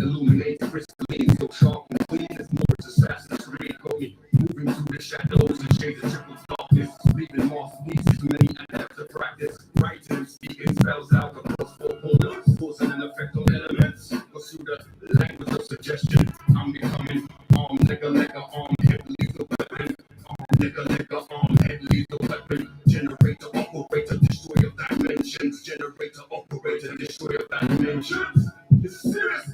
illuminates crystalline, so sharp and clean as Moore's Assassin's Creed. Moving through the shadows and shades of triple darkness, leaving moss pieces, many I have to practice. Writing, speaking spells out across four corners, causing an effect on elements. Pursue the language of suggestion. I'm becoming arm, nigga, arm, head, lethal weapon. Arm, nigga, arm, head, lethal weapon. Generator, operator, destroyer dimensions. Generator, operator, destroyer dimensions. This is serious.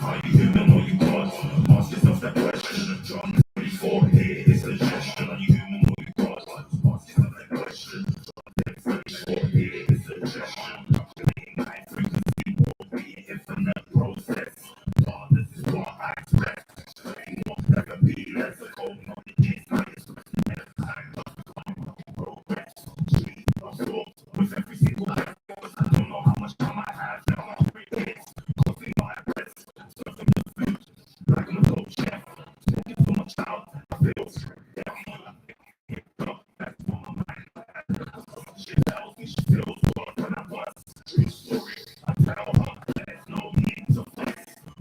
Are you human or you God? Ask yourself that question. John 34, here is a suggestion. Are you human or you God? Ask yourself that question. John 34, here is a suggestion. My frequency will be infinite process. God, this is what I express. There can be less of cold knowledge. It's not expressing time of progress. Street of thought with every single breath. I don't know how much time I have now. I'm hungry. Coughing my breath. Surfing the food. Like I'm a cold chef. Smoking so much out. I feel that's what my mind has. She tells me she feels what when I was. True story. I tell her there's no need to flex.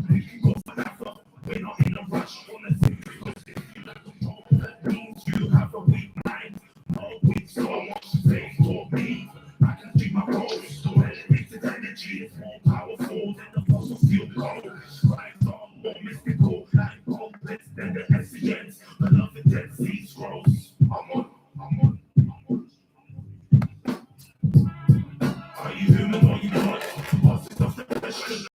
We can go forever. We're not in a rush. Honestly, because if you let control, that means you have a weak mind. No weak soul. They for me. I can see my role. Elevated energy is more powerful than the fossil fuel gold. Lives are more mystical and complex than the essence. The love of Dead Sea Scrolls. Amun. Are you human or you God? Ask yourself the question.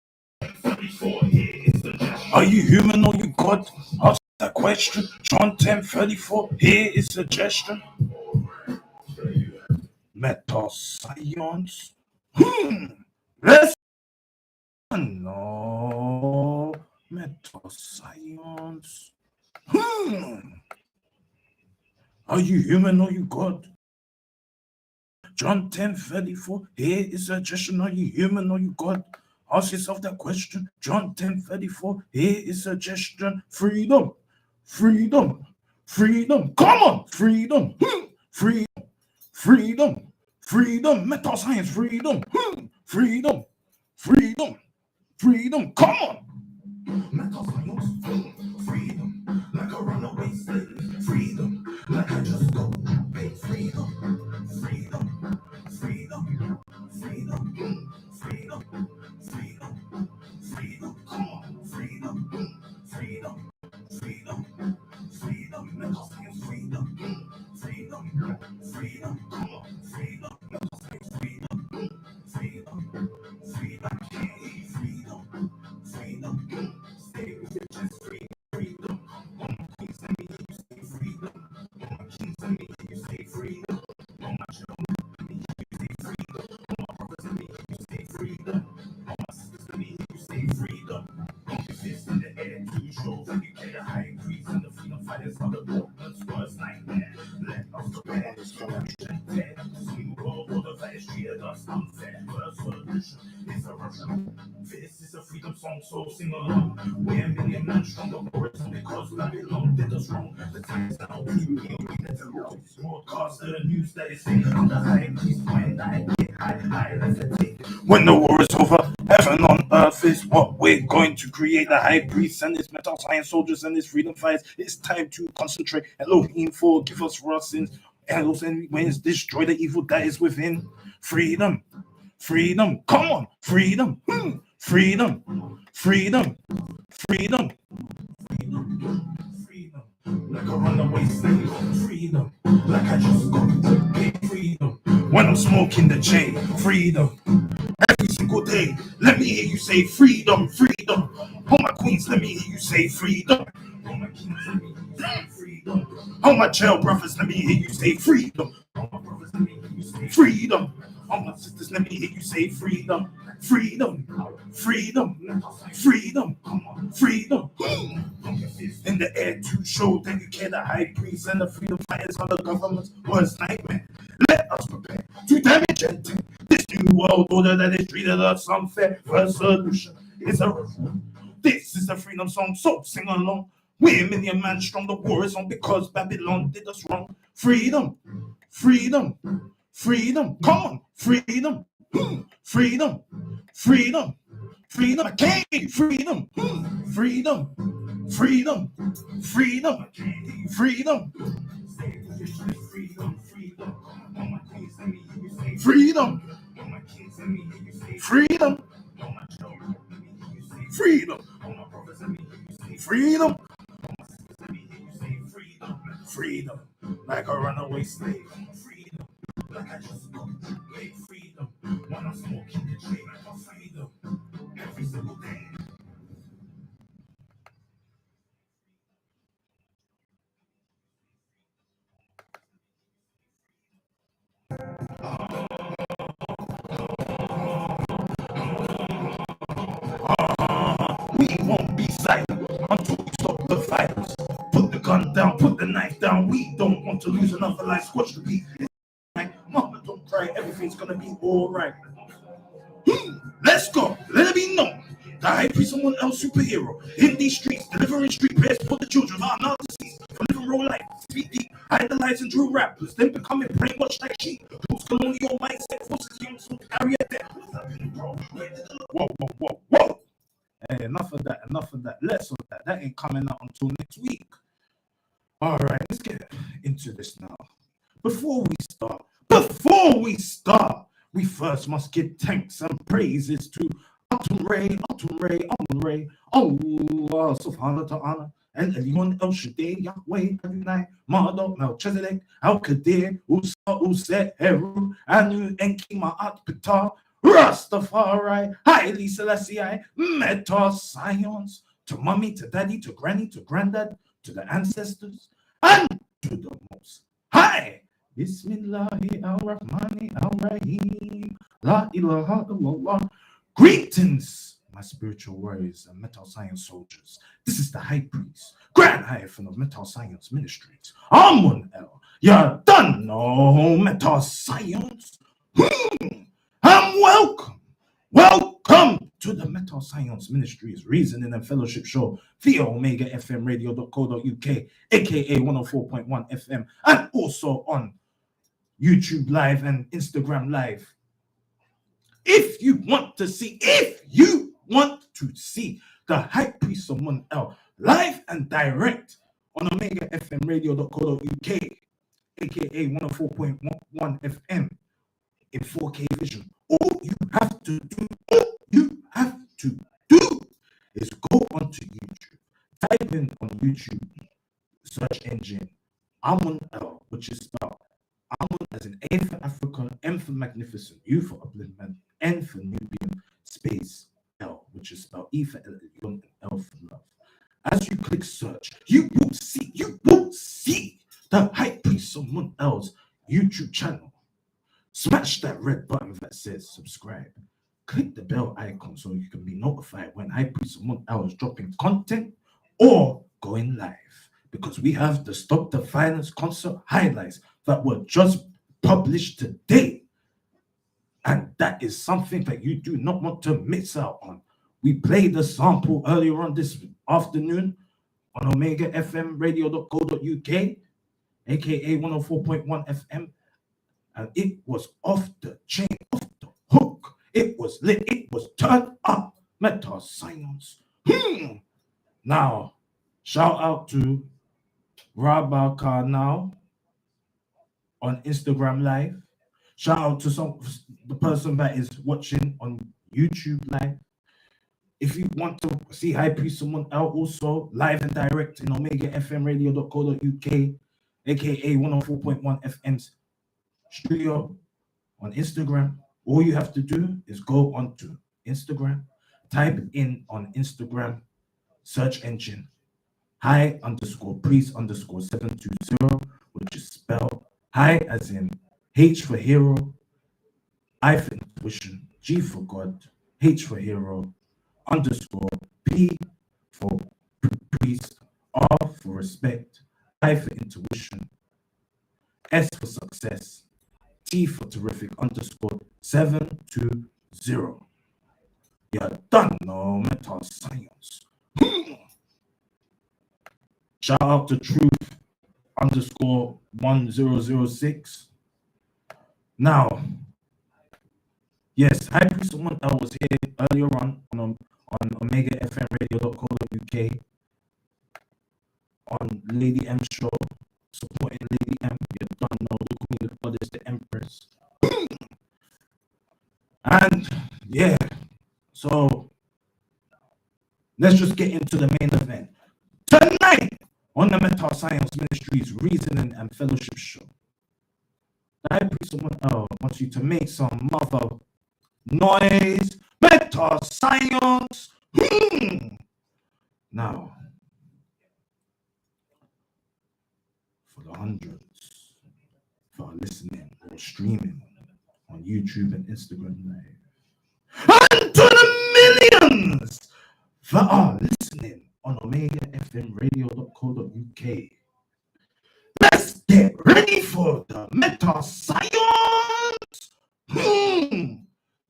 34, here is the gesture. Are you human or you God? Ask that question. John 10:34, here is the gesture. Meta science. Let's no meta science. Are you human or you God? John 10:34, here is a suggestion. Are you human or you God? Ask yourself that question. John 10:34, here is a suggestion. Freedom. Come on, freedom. Freedom. Meta science, freedom. Freedom. Come on. Meta science, freedom. Like a runaway slave. Freedom. Like I just go. Freedom. Come on. Freedom. Mental science, freedom. Come on. Freedom. Mental science, freedom. I can't hate freedom. Stay with your chest, freedom. On my queens, let me hear you say freedom. On my kings, let me hear you say freedom. On my children, let me hear you say freedom. On my brothers, let me hear you say freedom. On my sisters, let me hear you say freedom. On your fists in the air, two shows, and you play the high increase, and the freedom fighters are the Portland's worst nightmare. Let us prepare this revolution. New world order that is treated us unfair. First solution is a revolution. This is a freedom song, so sing along. We're a million men strong, the war is on because Babylon did us wrong. The time is now to heal. We never wrote this broadcast the news that is saying on the high priest when I get high, let's take. When the war is over, heaven on earth is what we're going to create. The high priest and his metal science soldiers and his freedom fighters. It's time to concentrate. Elohim, forgive us for our sins. Elohim wins, destroy the evil that is within. Freedom. Come on, freedom. Like a runaway slave, freedom. Like I just got paid, freedom. When I'm smoking the J, freedom. Every single day, let me hear you say freedom. All my queens, let me hear you say freedom. All my kings, let me hear you say freedom. All my jail brothers, let me hear you say freedom. All my brothers, let me hear you say freedom. All my sisters, let me hear you say freedom. In the air to show that you care, the high priest and the freedom fighters on the government's worst nightmare. Let us prepare to damage and take this new world order that is treated us unfair. First solution is a reform. This is a freedom song, so sing along. We're a million man strong, the war is on because Babylon did us wrong. Freedom. Come on, freedom. Freedom, freedom, freedom. I can't hear you. Freedom, freedom, freedom, freedom, freedom, freedom, freedom, freedom, freedom, freedom, like a runaway slave. Freedom, like I just got great freedom. When I'm smoking the J, like a freedom, every single day. We won't be silent until we stop the violence. Put the gun down, put the knife down. We don't want to lose another life. Squash the beat. Mama, don't cry. Everything's gonna be all right. Let's go. Let it be known. The high priest, someone else superhero. In these streets, delivering street prayers for the children of our disease. For living real life, speak deep, hide the lies and drill rappers. Then becoming brainwashed like sheep. Post-colonial mindset forces young to carry a debt. Whoa, whoa, whoa, whoa. Hey, enough of that, enough of that. Less of that. That ain't coming out until next week. All right, let's get into this now. Before we start, we first must give thanks and praises to Amun Ray, Allah subhanahu wa ta'ala, and Elion El Shaddai, Yahweh, Adonai, Marduk, Melchizedek, Al Qadir, Usa, Heru, Anu, Enki, Ma'at, Ptah, Rastafari, Haile Selassie, Meta, Science, to mommy, to daddy, to granny, to granddad, to the ancestors, and to the most high. Bismillahi ar-Rahmani ar-Rahim. La ilaha illallah. Greetings, my spiritual warriors and metal science soldiers. This is the High Priest, Grand Hyphen of Metal Science Ministries. Amun El. You done know Metal Science. And welcome to the Metal Science Ministries Reasoning and Fellowship Show via OmegaFMRadio.co.uk, aka 104.1 FM, and also on YouTube Live and Instagram Live. If you want to see the High Priest Amun El live and direct on OmegaFMRadio.co.uk, aka 104.1 FM in 4K vision, all you have to do is go onto YouTube, type in on YouTube search engine Amun El, which is spelled Amun as in A for Africa, M for Magnificent, U for Upliftment, N for Nubian, space L, which is spelled E for Elion and L for Love. As you click search, you will see the High Priest Amun El's YouTube channel. Smash that red button that says subscribe. Click the bell icon so you can be notified when High Priest Amun El is dropping content or going live. Because we have the Stop the Violence concert highlights that were just published today. And that is something that you do not want to miss out on. We played a sample earlier on this afternoon on OmegaFMRadio.co.uk, aka 104.1 FM. And it was off the chain, off the hook. It was lit, it was turned up. Meta Science. Now, shout out to Rabaka now on Instagram Live. Shout out to the person that is watching on YouTube Live. If you want to see High Priest Amun El also live and direct in OmegaFMRadio.co.uk, aka 104.1 FM's studio on Instagram, all you have to do is go onto Instagram, type in on Instagram search engine high_priest_720, which is spelled high as in H for hero, I for intuition, G for God, H for hero, underscore P for priest, R for respect, I for intuition, S for success, T for terrific, underscore 720. You're done, no Metal Science. Shout out to Truth _1006. Now, Yes, High Priest Amun was here earlier on Omega FM Radio.co.uk on Lady M show, supporting Lady M. You don't know the Queen, the Goddess, the Empress. And yeah, so let's just get into the main event. Tonight on the Mental Science Ministries Reasoning and Fellowship Show, the High Priest wants you to make some mother noise. Mental Science. Now, for the hundreds that are listening or streaming on YouTube and Instagram Live, and to the millions that are listening on Omega FM Radio.co.uk, let's get ready for the Meta Science.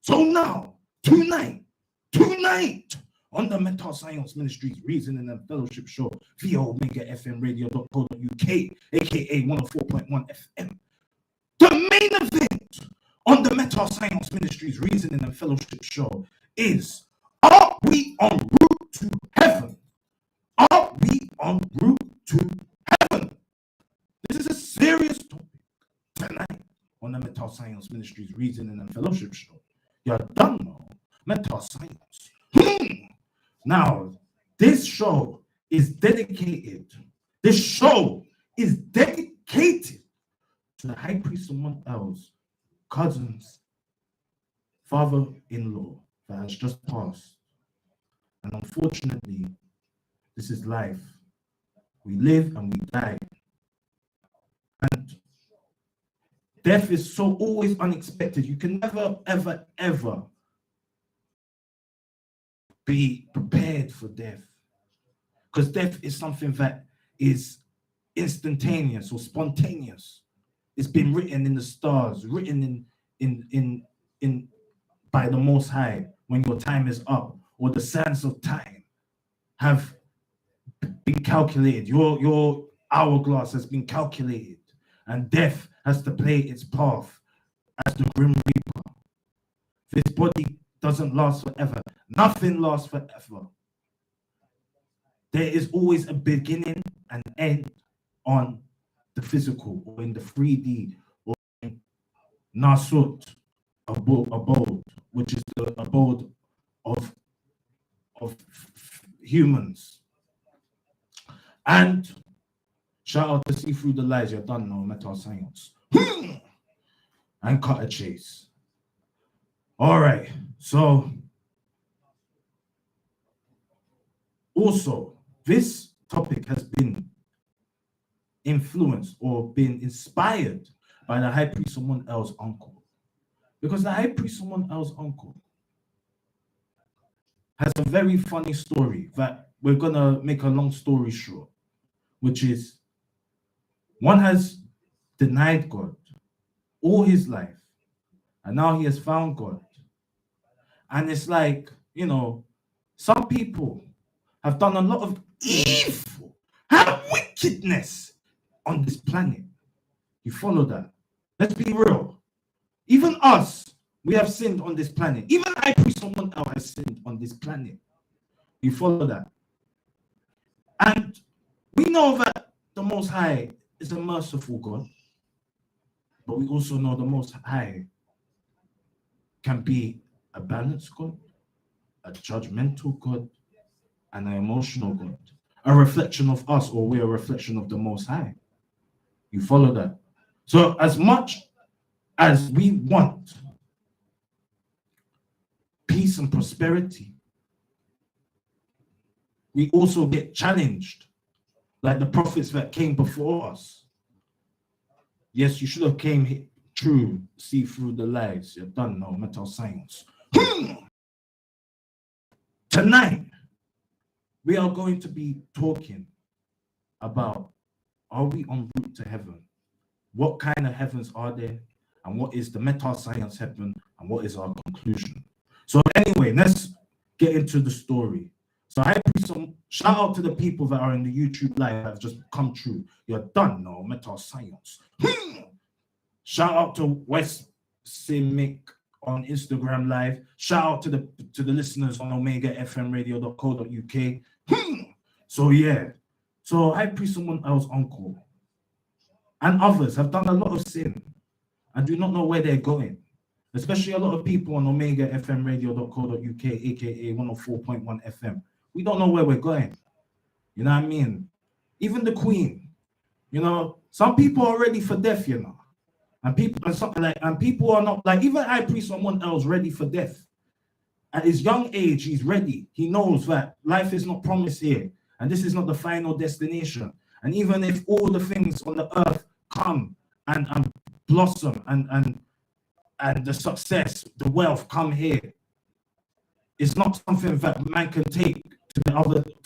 So now, tonight on the Mental Science Ministries Reasoning and Fellowship Show via Omega FM Radio.co.uk, aka 104.1 FM. The main event on the Mental Science Ministries Reasoning and Fellowship Show is: are we en route to heaven? Are we en route to heaven? This is a serious topic tonight on the Mental Science Ministries Reasoning and Fellowship Show. You don't know Mental Science. Now, this show is dedicated to the High Priest Amun L's cousin's father-in-law that has just passed. And unfortunately, this is life. We live and we die. And death is so always unexpected. You can never, ever, ever be prepared for death. Because death is something that is instantaneous or spontaneous. It's been written in the stars, written in by the Most High when your time is up, or the sands of time have been calculated. Your hourglass has been calculated, and death has to play its path as the Grim Reaper. This body doesn't last forever. Nothing lasts forever. There is always a beginning and end on the physical, or in the 3D, or in Nasut abode, which is the abode of humans. And shout out to See Through the Lies, you don't know Mental Science. And Cut a Chase. All right, so also this topic has been influenced or been inspired by the High Priest Amun L's uncle. Because the High Priest Amun L's uncle has a very funny story that we're gonna make a long story short, which is one has denied God all his life, and now he has found God. And it's like, some people have done a lot of evil and wickedness on this planet. You follow that? Let's be real. Even us, we have sinned on this planet. Even High Priest Amun L has sinned on this planet. You follow that? And we know that the Most High is a merciful God, but we also know the Most High can be a balanced God, a judgmental God, and an emotional God. A reflection of us, or we're a reflection of the Most High. You follow that? So as much as we want peace and prosperity, we also get challenged, like the prophets that came before us. Yes, you should have came true, see through the lies. You don't know Mental Science. Tonight, we are going to be talking about, are we en route to heaven? What kind of heavens are there? And what is the Mental Science heaven? And what is our conclusion? So anyway, let's get into the story. So I put some shout out to the people that are in the YouTube live that have just come true. You're done now, Mental Science. Shout out to West Simic on Instagram Live. Shout out to the listeners on omegafmradio.co.uk. So yeah, so High Priest Someone Else Uncle and others have done a lot of sin and do not know where they're going. Especially a lot of people on omegafmradio.co.uk, aka 104.1 FM. We don't know where we're going. You know what I mean? Even the Queen, you know, some people are ready for death, you know. And people are not, like, even High Priest Someone Else ready for death. At his young age, he's ready. He knows that life is not promised here, and this is not the final destination. And even if all the things on the earth come and blossom and the success, the wealth come here, it's not something that man can take to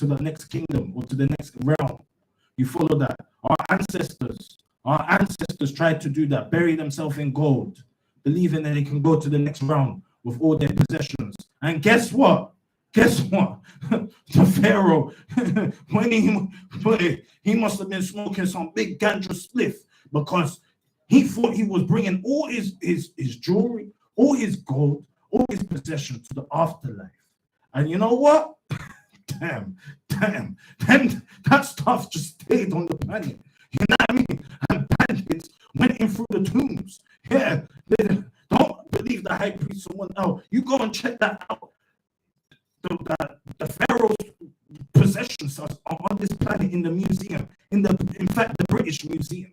the next kingdom or to the next realm. You follow that? Our ancestors tried to do that, bury themselves in gold, believing that they can go to the next realm with all their possessions. And guess what? The Pharaoh, when he must have been smoking some big ganja spliff, because he thought he was bringing all his jewelry, all his gold, all his possessions to the afterlife. And you know what? Damn, then that stuff just stayed on the planet. You know what I mean? And bandits went in through the tombs. Yeah, they don't believe the High Priest Someone Else. You go and check that out. The Pharaoh's possessions are on this planet in the museum, in fact the British Museum.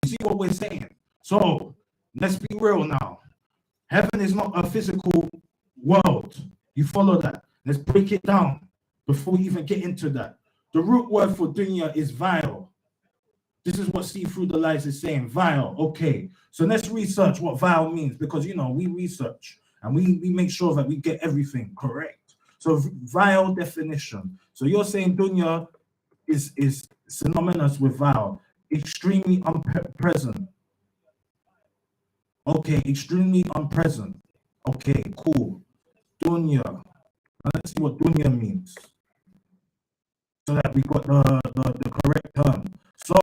You see what we're saying? So let's be real now. Heaven is not a physical world. You follow that? Let's break it down before we even get into that. The root word for dunya is vile. This is what See Through the Lies is saying, vile. Okay, so let's research what vile means, because, you know, we research and we make sure that we get everything correct. So vile definition. So you're saying dunya is synonymous with vile, extremely unpresent. Okay, extremely unpresent. Okay, cool. Dunya. Now let's see what dunya means, so that we got the correct term. So,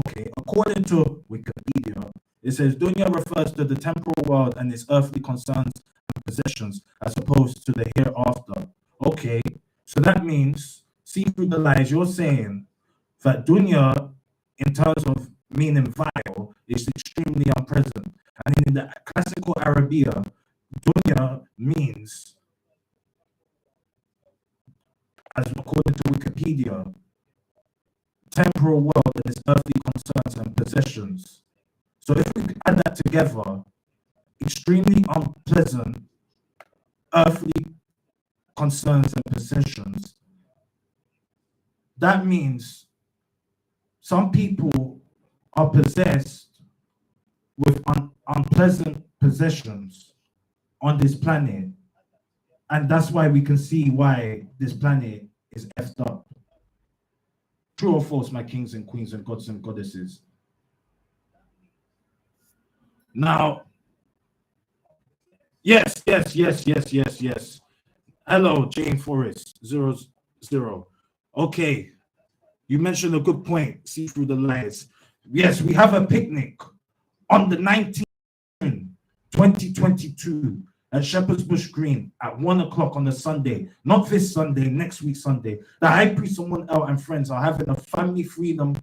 okay, according to Wikipedia, it says dunya refers to the temporal world and its earthly concerns and possessions, as opposed to the hereafter. Okay, so that means, See Through the Lies, you're saying that dunya, in terms of meaning vile, is extremely unpresent. And in the classical Arabia, dunya means, as according to Wikipedia, temporal world and its earthly concerns and possessions. So if we add that together, extremely unpleasant earthly concerns and possessions, that means some people are possessed with unpleasant possessions on this planet, and that's why we can see why this planet is effed up. True or false, my kings and queens and gods and goddesses? Now, yes. Hello, Jane Forrest, 00. Okay, you mentioned a good point, See Through the Lies. Yes, we have a picnic on the 19th, 2022 at Shepherd's Bush Green at 1 o'clock on the Sunday. Not this Sunday, next week Sunday. The High Priest Someone Else and friends are having a family freedom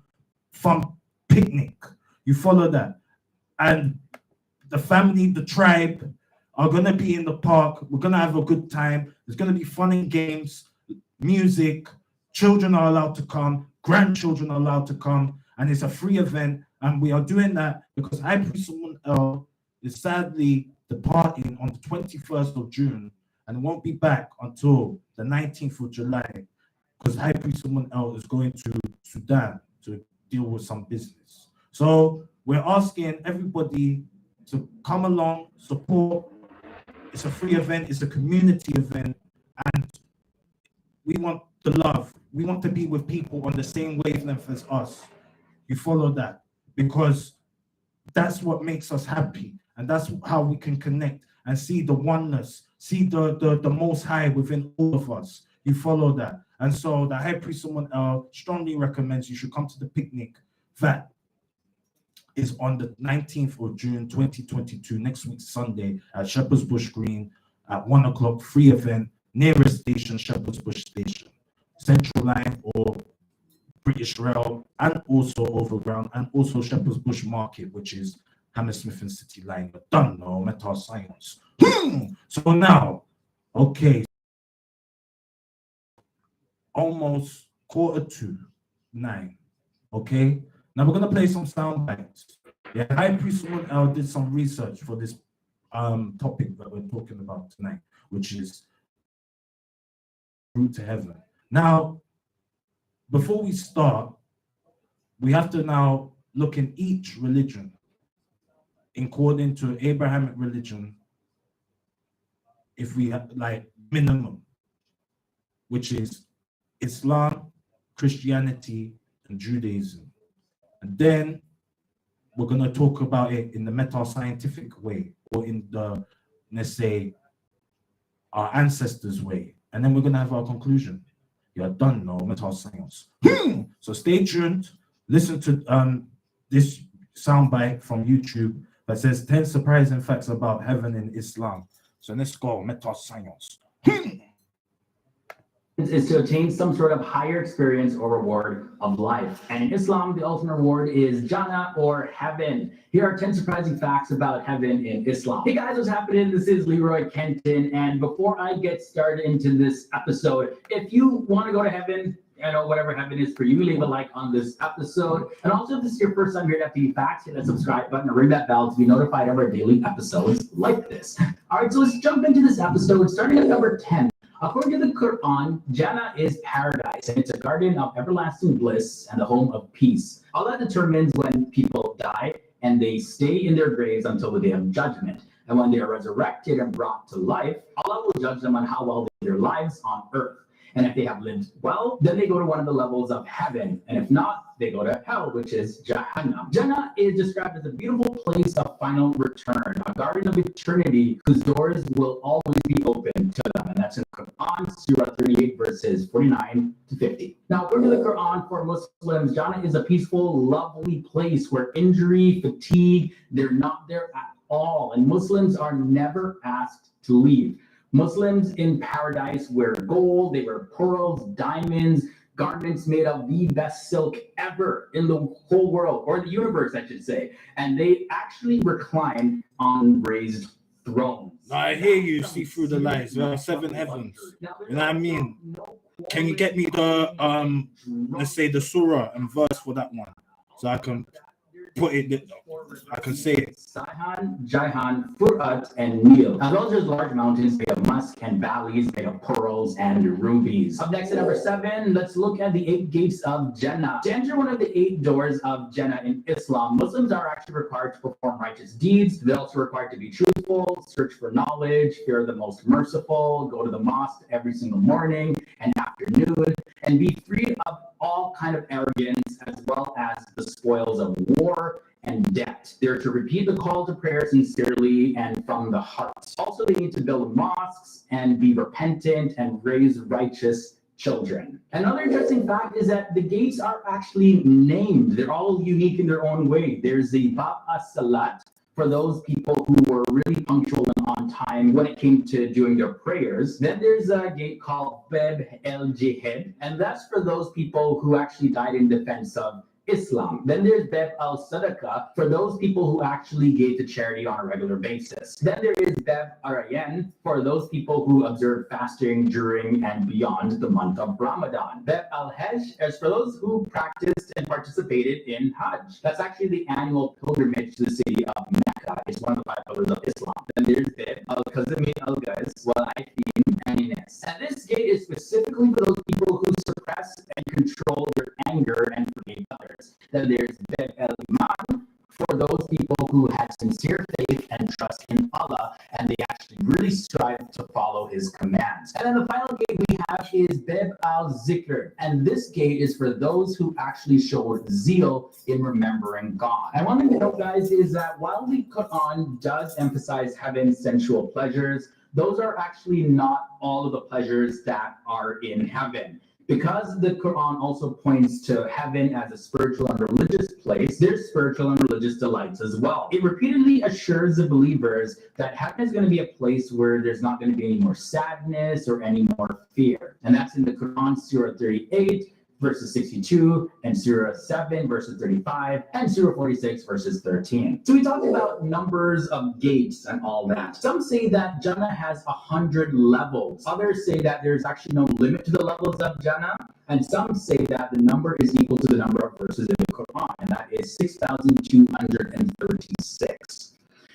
fun picnic. You follow that? And the family, the tribe are going to be in the park. We're going to have a good time. There's going to be fun and games, music. Children are allowed to come. Grandchildren are allowed to come. And it's a free event. And we are doing that because High Priest Someone Else is sadly departing on the 21st of June and won't be back until the 19th of July, because High Priest Someone Else is going to Sudan to deal with some business. So we're asking everybody to come along, support. It's a free event, it's a community event, and we want the love. We want to be with people on the same wavelength as us. You follow that? Because that's what makes us happy, and that's how we can connect and see the oneness, see the Most High within all of us. You follow that? And so the High Priest Someone Else strongly recommends you should come to the picnic that is on the 19th of June 2022, next week Sunday at Shepherd's Bush Green at 1 o'clock, free event, nearest station, Shepherd's Bush Station, Central Line or British Rail, and also Overground, and also Shepherd's Bush Market, which is Hammersmith and City Line. But done, no, Meta Science. So now, okay, almost 8:45, okay? Now we're gonna play some sound bites. Yeah, High Priest Amun did some research for this topic that we're talking about tonight, which is route to heaven. Now, before we start, we have to now look in each religion according to Abrahamic religion, if we have like minimum, which is Islam, Christianity, and Judaism. And then we're going to talk about it in the meta-scientific way, or in the, let's say, our ancestors' way. And then we're going to have our conclusion. You're done now, meta-science. So stay tuned. Listen to this soundbite from YouTube that says 10 surprising facts about heaven in Islam. So let's go, meta-science. Is to attain some sort of higher experience or reward of life. And in Islam, the ultimate reward is Jannah or heaven. Here are 10 surprising facts about heaven in Islam. Hey guys, what's happening? This is Leroy Kenton. And before I get started into this episode, if you want to go to heaven, you know, whatever heaven is for you, leave a like on this episode. And also, if this is your first time here at FTV Facts, hit that subscribe button and ring that bell to be notified of our daily episodes like this. All right, so let's jump into this episode, starting at number 10. According to the Quran, Jannah is paradise, and it's a garden of everlasting bliss and the home of peace. Allah determines when people die, and they stay in their graves until the day of judgment. And when they are resurrected and brought to life, Allah will judge them on how well they live their lives on earth. And if they have lived well, then they go to one of the levels of heaven. And if not, they go to hell, which is Jahannam. Jannah is described as a beautiful place of final return, a garden of eternity whose doors will always be open to them. And that's in Quran, Surah 38, verses 49 to 50. Now, according to the Quran, for Muslims, Jannah is a peaceful, lovely place where injury, fatigue, they're not there at all. And Muslims are never asked to leave. Muslims in paradise wear gold, they wear pearls, diamonds, garments made of the best silk ever in the whole world, or the universe, I should say. And they actually recline on raised thrones. I hear you see through the lies. There are 7 heavens. You know what I mean? Can you get me the let's say the surah and verse for that one, so I can put it, I can say it. Saihan, Jaihan, Furat, and Nil. As well as large mountains made of musk and valleys made of pearls and rubies. Up next at number 7, let's look at the 8 gates of Jannah. To enter one of the 8 doors of Jannah in Islam, Muslims are actually required to perform righteous deeds. They're also required to be truthful, search for knowledge, fear the most merciful, go to the mosque every single morning and afternoon, and be freed of all kind of arrogance, as well as the spoils of war and debt. They're to repeat the call to prayer sincerely and from the heart. Also, they need to build mosques and be repentant and raise righteous children. Another interesting fact is that the gates are actually named. They're all unique in their own way. There's the Bab as-Salat, for those people who were really punctual and on time when it came to doing their prayers. Then there's a gate called Bab el-Jihad, and that's for those people who actually died in defense of Islam. Then there's Bab al-Sadaqah, for those people who actually gave to charity on a regular basis. Then there is Bab Arayan, for those people who observe fasting during and beyond the month of Ramadan. Bab al-Hajj is for those who practiced and participated in Hajj. That's actually the annual pilgrimage to the city of Mecca. It's one of the 5 pillars of Islam. Then there's Bab al-Kazmi al-Gaz, wal-Aifin, and Ines. And this gate is specifically for those people who suppress and control their anger and forgive others. Then there's Bab el-Iman, for those people who have sincere faith and trust in Allah, and they actually really strive to follow His commands. And then the final gate we have is Bab al-Zikr, and this gate is for those who actually show zeal in remembering God. And one thing to note, guys, is that while the Quran does emphasize heaven's sensual pleasures, those are actually not all of the pleasures that are in heaven. Because the Quran also points to heaven as a spiritual and religious place, there's spiritual and religious delights as well. It repeatedly assures the believers that heaven is going to be a place where there's not going to be any more sadness or any more fear. And that's in the Quran, Surah 38, verses 62, and Surah 7, verses 35, and Surah 46, verses 13. So we talked about numbers of gates and all that. Some say that Jannah has 100 levels. Others say that there's actually no limit to the levels of Jannah. And some say that the number is equal to the number of verses in the Quran, and that is 6,236.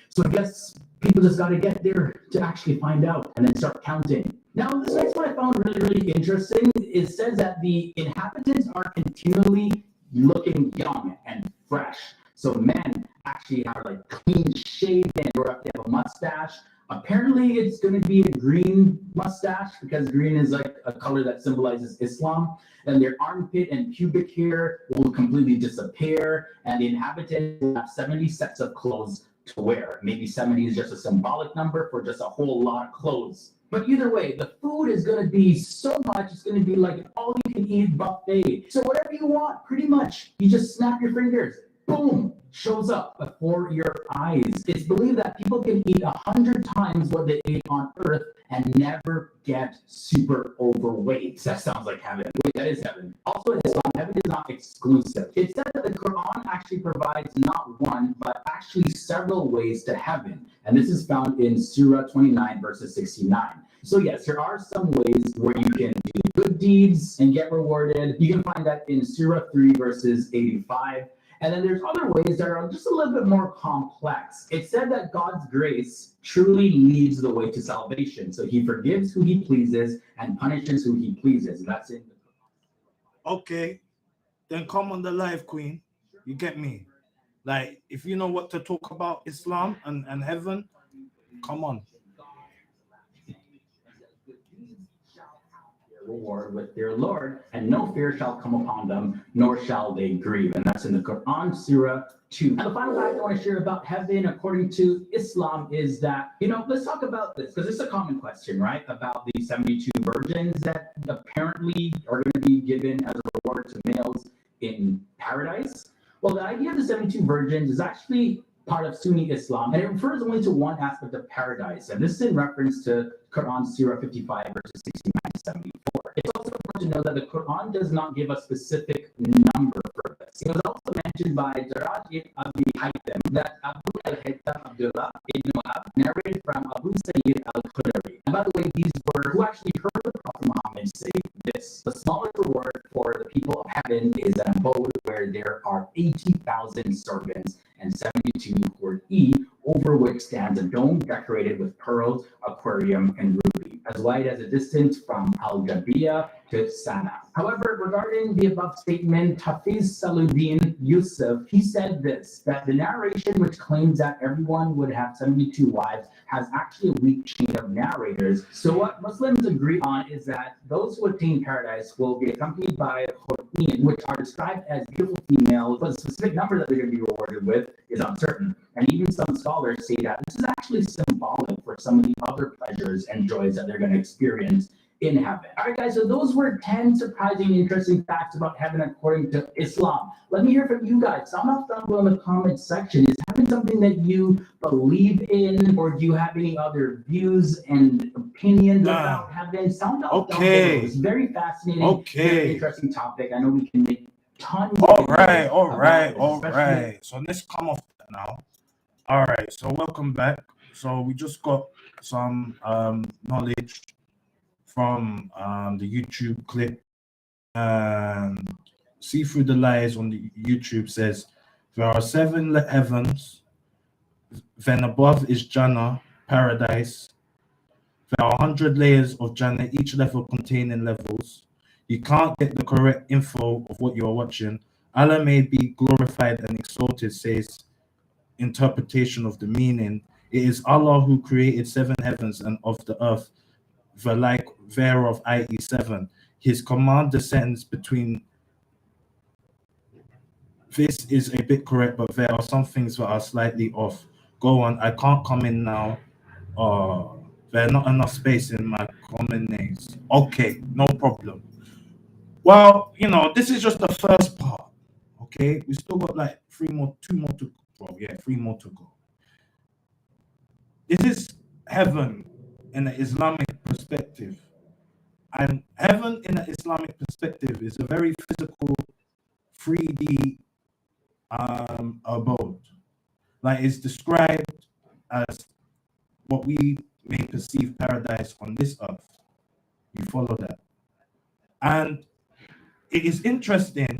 So I guess people just got to get there to actually find out and then start counting. Now, this next one I found really, really interesting. It says that the inhabitants are continually looking young and fresh. So men actually are like clean shaven or they have a mustache. Apparently, it's going to be a green mustache because green is like a color that symbolizes Islam. And their armpit and pubic hair will completely disappear. And the inhabitants will have 70 sets of clothes to wear. Maybe 70 is just a symbolic number for just a whole lot of clothes. But either way, the food is going to be so much, it's going to be like an all-you-can-eat buffet. So whatever you want, pretty much, you just snap your fingers, boom, shows up before your eyes. It's believed that people can eat 100 times what they ate on Earth and never get super overweight. That sounds like heaven. Wait, that is heaven. Also in Islam, heaven is not exclusive. It says that the Quran actually provides not one, but actually several ways to heaven. And this is found in Surah 29, verses 69. So yes, there are some ways where you can do good deeds and get rewarded. You can find that in Surah 3, verses 85. And then there's other ways that are just a little bit more complex. It said that God's grace truly leads the way to salvation. So he forgives who he pleases and punishes who he pleases. And that's it. Okay, then come on the live, Queen. You get me? Like, if you know what to talk about Islam and heaven, come on. Reward with their Lord, and no fear shall come upon them, nor shall they grieve. And that's in the Quran, Surah 2. And the final fact I want to share about heaven, according to Islam, is that, let's talk about this, because it's a common question, right? About the 72 virgins that apparently are going to be given as a reward to males in paradise. Well, the idea of the 72 virgins is actually part of Sunni Islam, and it refers only to one aspect of paradise. And this is in reference to Quran, Surah 55, verses 69 to 74. It's also important to know that the Quran does not give a specific number for this. It was also mentioned by Jaraj ibn Abi Haytham that Abu al-Haytham Abdullah ibn Wahab narrated from Abu Sayyid al-Khudri. And by the way, these were who actually heard the Prophet Muhammad say this: the smallest reward for the people of heaven is an abode where there are 80,000 servants and 72 who eat, over which stands a dome decorated with pearls, aquarium, and ruby, as wide as a distance from Al-Jabiya to Sana. However, regarding the above statement, Hafiz Saluddin Yusuf, he said this, that the narration which claims that everyone would have 72 wives has actually a weak chain of narrators. So what Muslims agree on is that those who attain paradise will be accompanied by Khur'in, which are described as beautiful females, but the specific number that they're going to be rewarded with is uncertain. And even some scholars say that this is actually symbolic for some of the other pleasures and joys that they're going to experience in heaven. All right, guys, so those were 10 surprising and interesting facts about heaven according to Islam. Let me hear from you guys. Sound off down below in the comments section. Is heaven something that you believe in, or do you have any other views and opinions about heaven? Sound off down below. It's very fascinating, very interesting topic. I know we can make tons of all right. So let's come off that now. All right, so welcome back. So we just got some knowledge from the YouTube clip. See Through the Lies on the YouTube says there are 7 heavens, then above is Jannah, paradise. There are 100 layers of Jannah, each level containing levels. You can't get the correct info of what you're watching. Allah may be glorified and exalted, says interpretation of the meaning. It is Allah who created 7 heavens and of the earth, the like thereof, i.e. 7. His command descends between. This is a bit correct, but there are some things that are slightly off. Go on, I can't come in now. There's not enough space in my common names. Okay, no problem. Well, this is just the first part. Okay, we still got like two more to well, yeah, three more to go. This is heaven in an Islamic perspective. And heaven in an Islamic perspective is a very physical 3D abode. Like it's described as what we may perceive paradise on this earth. You follow that? And it is interesting,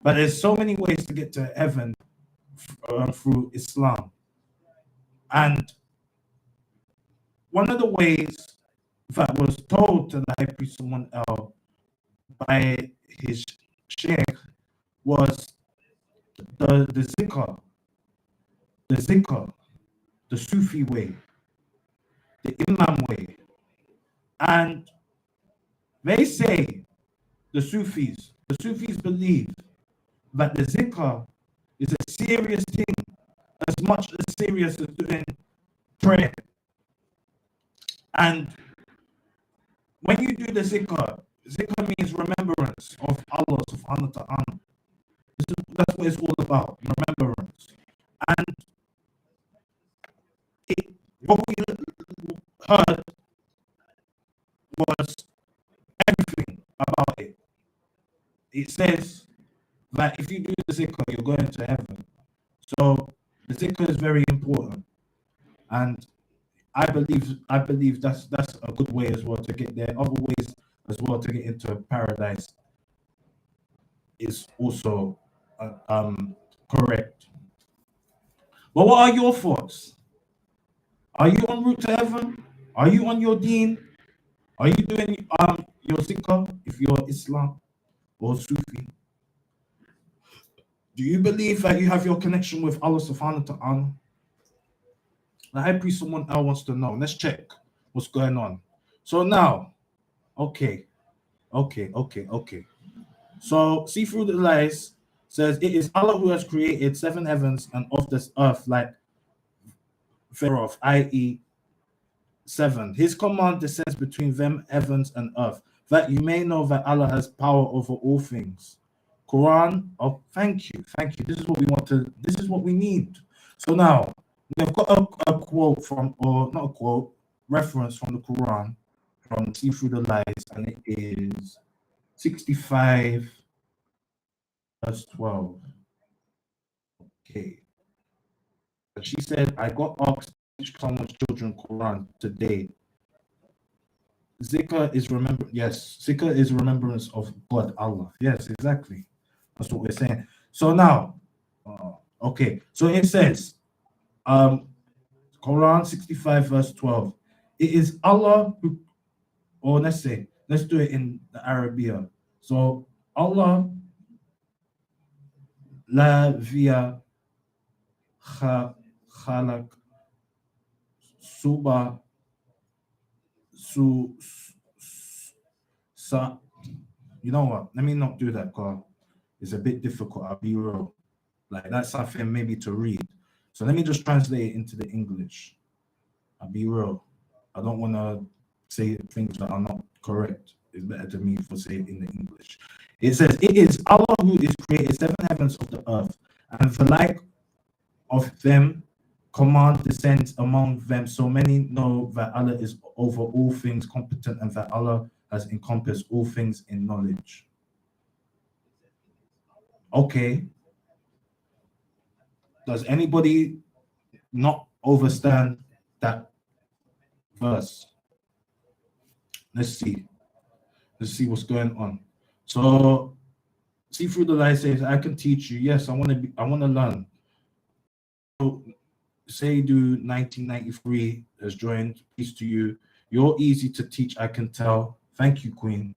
but there's so many ways to get to heaven through Islam. And one of the ways that was told to the high priest someone else by his sheikh was the zikr, the Sufi way, the Imam way. And they say, the Sufis believe that the zikr is a serious thing, as much as serious as doing prayer. And when you do the zikr means remembrance of Allah subhanahu wa ta'ala. That's what it's all about, remembrance. And what we heard was everything about it. It says that if you do the zikr, you're going to heaven. So the zikr is very important. And I believe that's a good way as well to get there. Other ways as well to get into paradise is also correct. But what are your thoughts? Are you en route to heaven? Are you on your deen? Are you doing your zikr if you're Islam or Sufi? Do you believe that you have your connection with Allah subhanahu wa ta'ala? The high priest, someone else wants to know. Let's check what's going on. So now, okay. So see through the lies says it is Allah who has created 7 heavens and of this earth like thereof, i.e. 7. His command descends between them heavens and earth, that you may know that Allah has power over all things. Quran. Oh, thank you. This is what we want to. This is what we need. So now we've got a quote from, or not a quote, reference from the Quran, from See Through the Lies, and it is 65 verse 12. Okay. And she said, I got asked to teach someone's children Quran today. Zikr is remembrance of God, Allah. Yes, exactly. That's what we're saying. So now, okay. So it says, Quran 65 verse 12. It is Allah who, or let's do it in the Arabia. So Allah la via khalaq suba su sa. You know what? Let me not do that, because it's a bit difficult. I'll be real. Like that's something maybe to read. So let me just translate it into the English. I'll be real. I don't want to say things that are not correct. It's better to me for saying it in the English. It says, it is Allah who is created 7 heavens of the earth, and the like of them command descends among them, so many know that Allah is over all things competent, and that Allah has encompassed all things in knowledge. Okay. Does anybody not understand that verse? Let's see what's going on. So See Through the Light says, I can teach you. Yes, I want to learn. So Sayyidu 1993 has joined. Peace to you. You're easy to teach, I can tell. Thank you, Queen.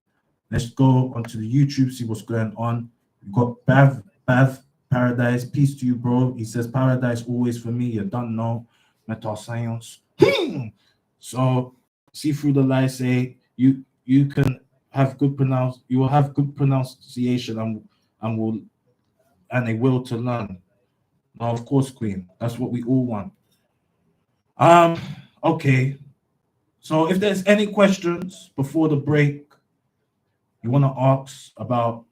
Let's go onto the YouTube, see what's going on. We've got Bav Paradise. Peace to you, bro. He says paradise always for me. You don't know. Meta science. So See Through the Light say you can have good you will have good pronunciation and a will to learn. Now, of course, Queen. That's what we all want. Okay. So if there's any questions before the break, you want to ask about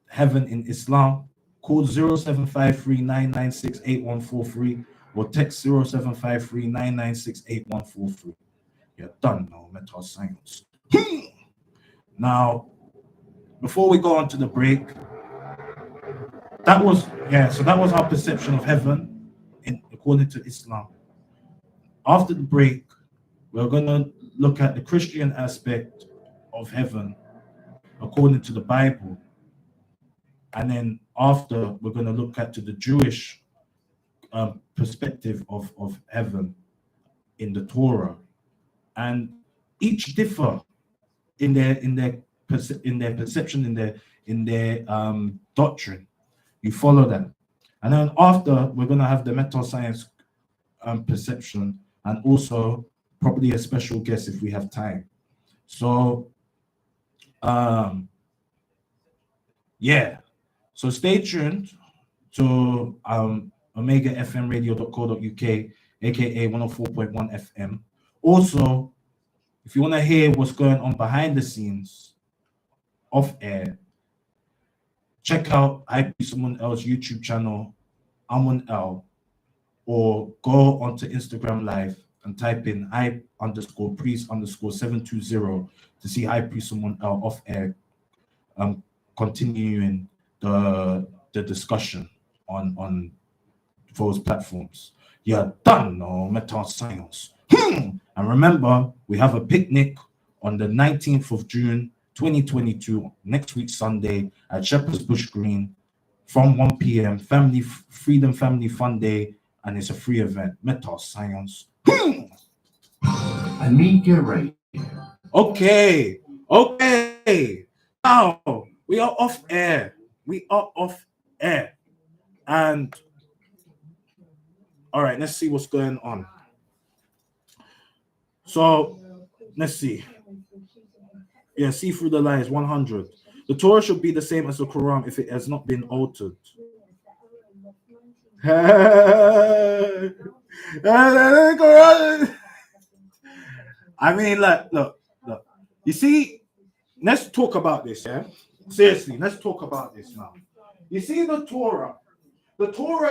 heaven in Islam, call 0753-996-8143 or text 0753-996-8143. You're done now, mental science. Now, before we go on to the break, that was our perception of heaven according to Islam. After the break, we're going to look at the Christian aspect of heaven according to the Bible. And then after, we're going to look at the Jewish perspective of heaven in the Torah. And each differ in their perception, in their doctrine. You follow that. And then after, we're going to have the mental science perception, and also probably a special guest if we have time. So so stay tuned to omegafmradio.co.uk, aka 104.1 FM. Also, if you want to hear what's going on behind the scenes off air, check out Amun L's YouTube channel, Amun L, or go onto Instagram Live and type in I_priest_720 to see Someone L off air, continuing the discussion on those platforms. You're done, no mental science. And remember, we have a picnic on the 19th of June 2022, next week Sunday at Shepherd's Bush Green from 1 p.m. Freedom Family Fun Day, and it's a free event. Mental science. I need your right. Okay. Now we are off air. And all right, let's see what's going on. So let's see. Yeah, see through the lines 100. The Torah should be the same as the Quran if it has not been altered. I mean, look. You see, let's talk about this, yeah? Seriously, let's talk about this now. You see, the Torah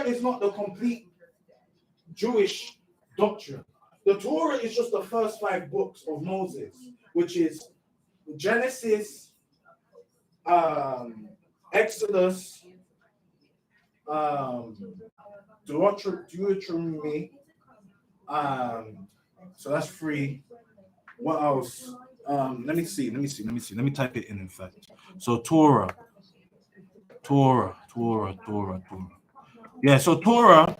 is not the complete Jewish doctrine. The Torah is just the first 5 books of Moses, which is Genesis, Exodus, Deuteronomy, so that's 3. What else? Let me see. Let me type it in fact. So Torah. Yeah, so Torah,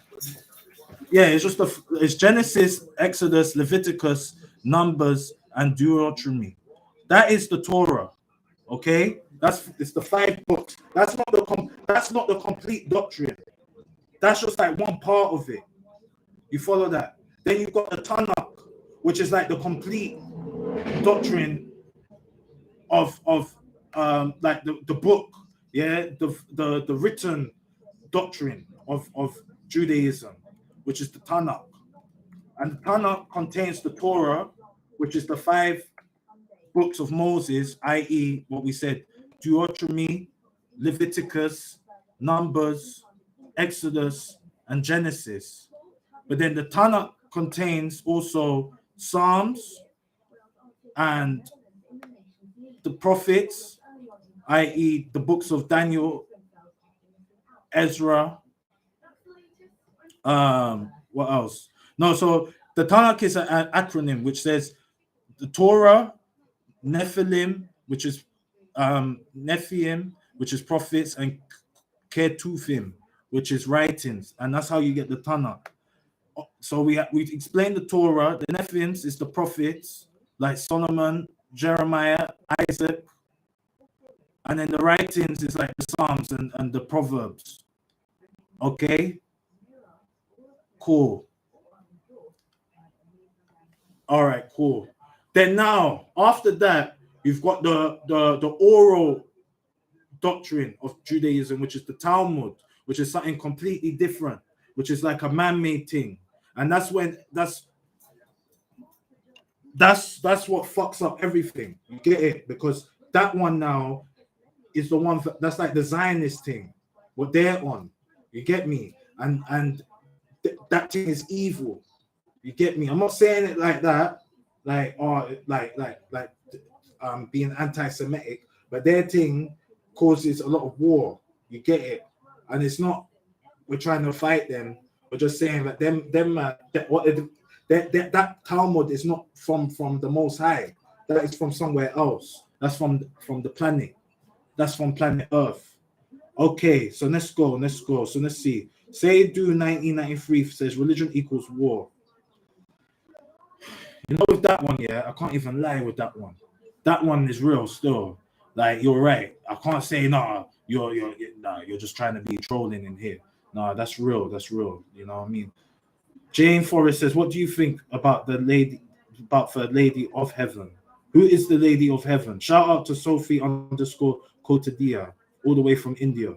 it's Genesis, Exodus, Leviticus, Numbers, and Deuteronomy. That is the Torah. Okay? It's the 5 books. That's not the complete doctrine. That's just like one part of it. You follow that? Then you've got the Tanakh, which is like the complete doctrine of like the book, the written doctrine of Judaism, which is the Tanakh. And the Tanakh contains the Torah, which is the 5 books of Moses, i.e. what we said, Deuteronomy, Leviticus, Numbers, Exodus, and Genesis. But then the Tanakh contains also Psalms and the prophets, i.e. the books of Daniel, Ezra. What else? No, so the Tanakh is an acronym which says the Torah, Nephilim, which is Nephiim, which is prophets, and Ketuvim, which is writings, and that's how you get the Tanakh. So we explained the Torah. The Nephiims is the prophets like Solomon, Jeremiah, Isaac, and then the writings is like the Psalms and the Proverbs. Okay, cool. All right, cool. Then now, after that, you've got the oral doctrine of Judaism, which is the Talmud, which is something completely different, which is like a man-made thing. And that's that's what fucks up everything. You get it? Because that one now is the one that's like the Zionist thing. What they're on. You get me? And that thing is evil. You get me? I'm not saying it like that, like being anti-Semitic, but their thing causes a lot of war. You get it? And it's not we're trying to fight them. We're just saying that that Talmud is not from the Most High. That is from somewhere else. That's from the planet. That's from planet Earth. Okay, so let's go. So let's see. Say do 1993 says religion equals war. You know, with that one, yeah, I can't even lie with that one. That one is real still. Like you're right. I can't say no. You're just trying to be trolling in here. No, that's real. That's real. You know what I mean? Jane Forrest says, "What do you think about the Lady of Heaven? Who is the Lady of Heaven?" Shout out to Sophie _ Kotadia, all the way from India.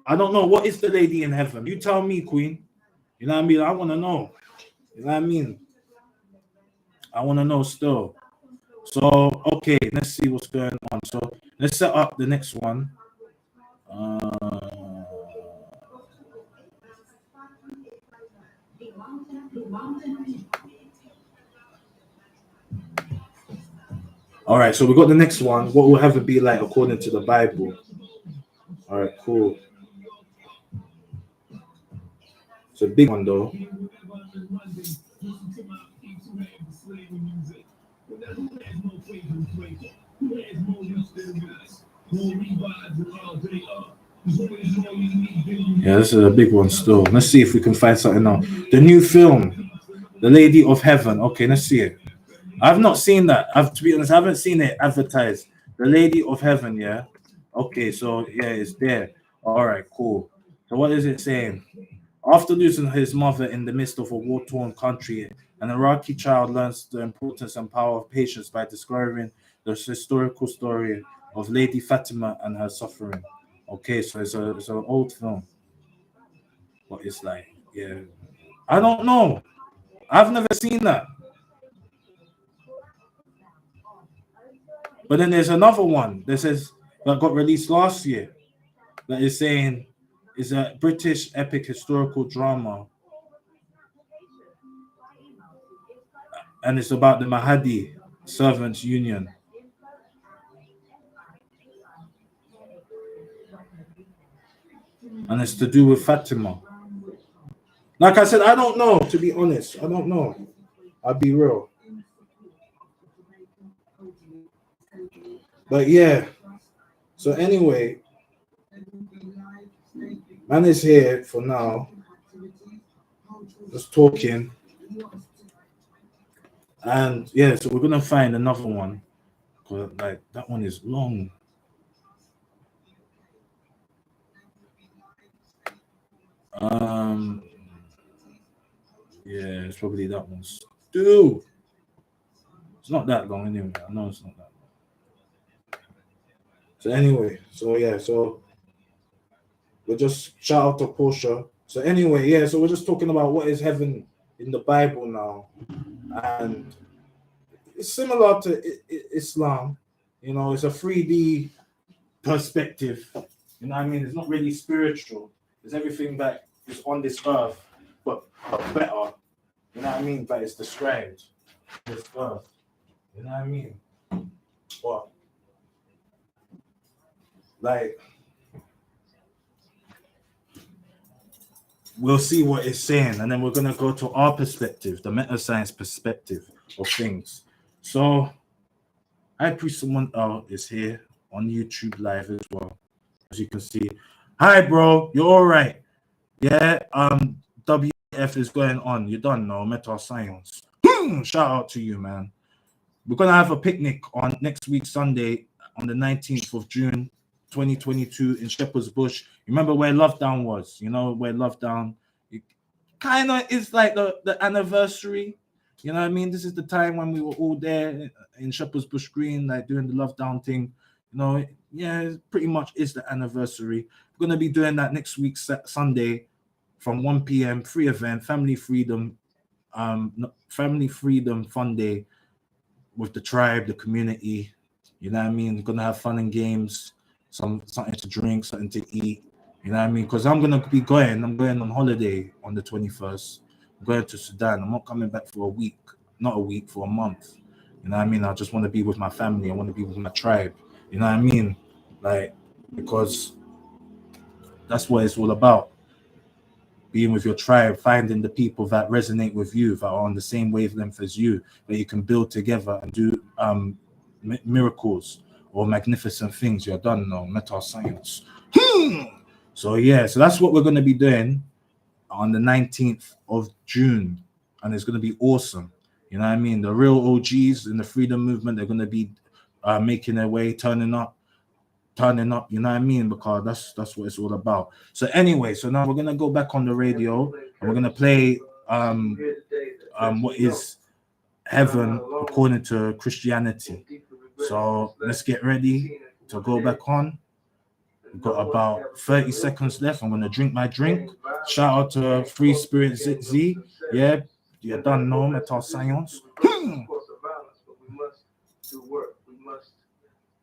I don't know what is the Lady in Heaven. You tell me, Queen. You know what I mean? I want to know. You know what I mean? I want to know still. So, okay, let's see what's going on. So, let's set up the next one. All right, so we got the next one. What will heaven be like according to the Bible? All right, cool. It's a big one, though. Yeah, this is a big one still. Let's see if we can find something now. The new film, The Lady of Heaven. Okay, let's see it. I've not seen that. To be honest, I haven't seen it advertised. The Lady of Heaven, yeah. Okay, so yeah, it's there. All right, cool. So what is it saying? After losing his mother in the midst of a war-torn country, an Iraqi child learns the importance and power of patience by discovering the historical story of Lady Fatima and her suffering. Okay, so it's an old film. What it's like, yeah. I don't know. I've never seen that. But then there's another one that says that got released last year that is saying is a British epic historical drama. And it's about the Mahdi Servants Union. And it's to do with Fatima. Like I said, I don't know, to be honest. I don't know. I'll be real. But yeah. So anyway, man is here for now. Just talking. And yeah, so we're gonna find another one. Cause like that one is long. Yeah, it's probably that one. Dude, it's not that long anyway. I know it's not that long. So anyway, so yeah, so we'll just shout out to Portia. So anyway, yeah, so we're just talking about what is heaven in the Bible now, and it's similar to Islam. You know, it's a 3D perspective. You know what I mean? It's not really spiritual. It's everything that is on this earth, but better. You know what I mean? But it's described. This earth. You know what I mean? What? Like, we'll see what it's saying, and then we're gonna go to our perspective, the meta science perspective of things. So, High Priest Someone is here on YouTube live as well, as you can see. Hi, bro. You're all right? Yeah. WF is going on. You don't know meta science. Shout out to you, man. We're gonna have a picnic on next week, Sunday, on the 19th of June, 2022, in Shepherd's Bush. Remember where Lovedown was? You know where Lovedown? It kind of is like the anniversary. You know what I mean? This is the time when we were all there in Shepherd's Bush Green, like doing the Lovedown thing. You know, yeah, it pretty much is the anniversary. We're gonna be doing that next week, Sunday, from 1 p.m. Free event, family freedom. Family Freedom Fun Day with the tribe, the community. You know what I mean? We're gonna have fun and games, something to drink, something to eat. You know what I mean? Because I'm gonna be going. I'm going on holiday on the 21st. I'm going to Sudan. I'm not coming back for a week, not a week, for a month. You know what I mean? I just want to be with my family. I want to be with my tribe. You know what I mean? Like, because that's what it's all about. Being with your tribe, finding the people that resonate with you, that are on the same wavelength as you, that you can build together and do miracles or magnificent things. You're done now, metal science. So yeah, so that's what we're going to be doing on the 19th of June, and it's going to be awesome. You know what I mean? The real OGs in the freedom movement, they're going to be making their way, turning up. You know what I mean? Because that's what it's all about. So anyway, so now we're gonna go back on the radio and we're gonna play what is heaven according to Christianity. So let's get ready to go back on. We've got about 30 seconds left. I'm gonna drink my drink. Shout out to Free Spirit Z. Yeah, you done know metal science.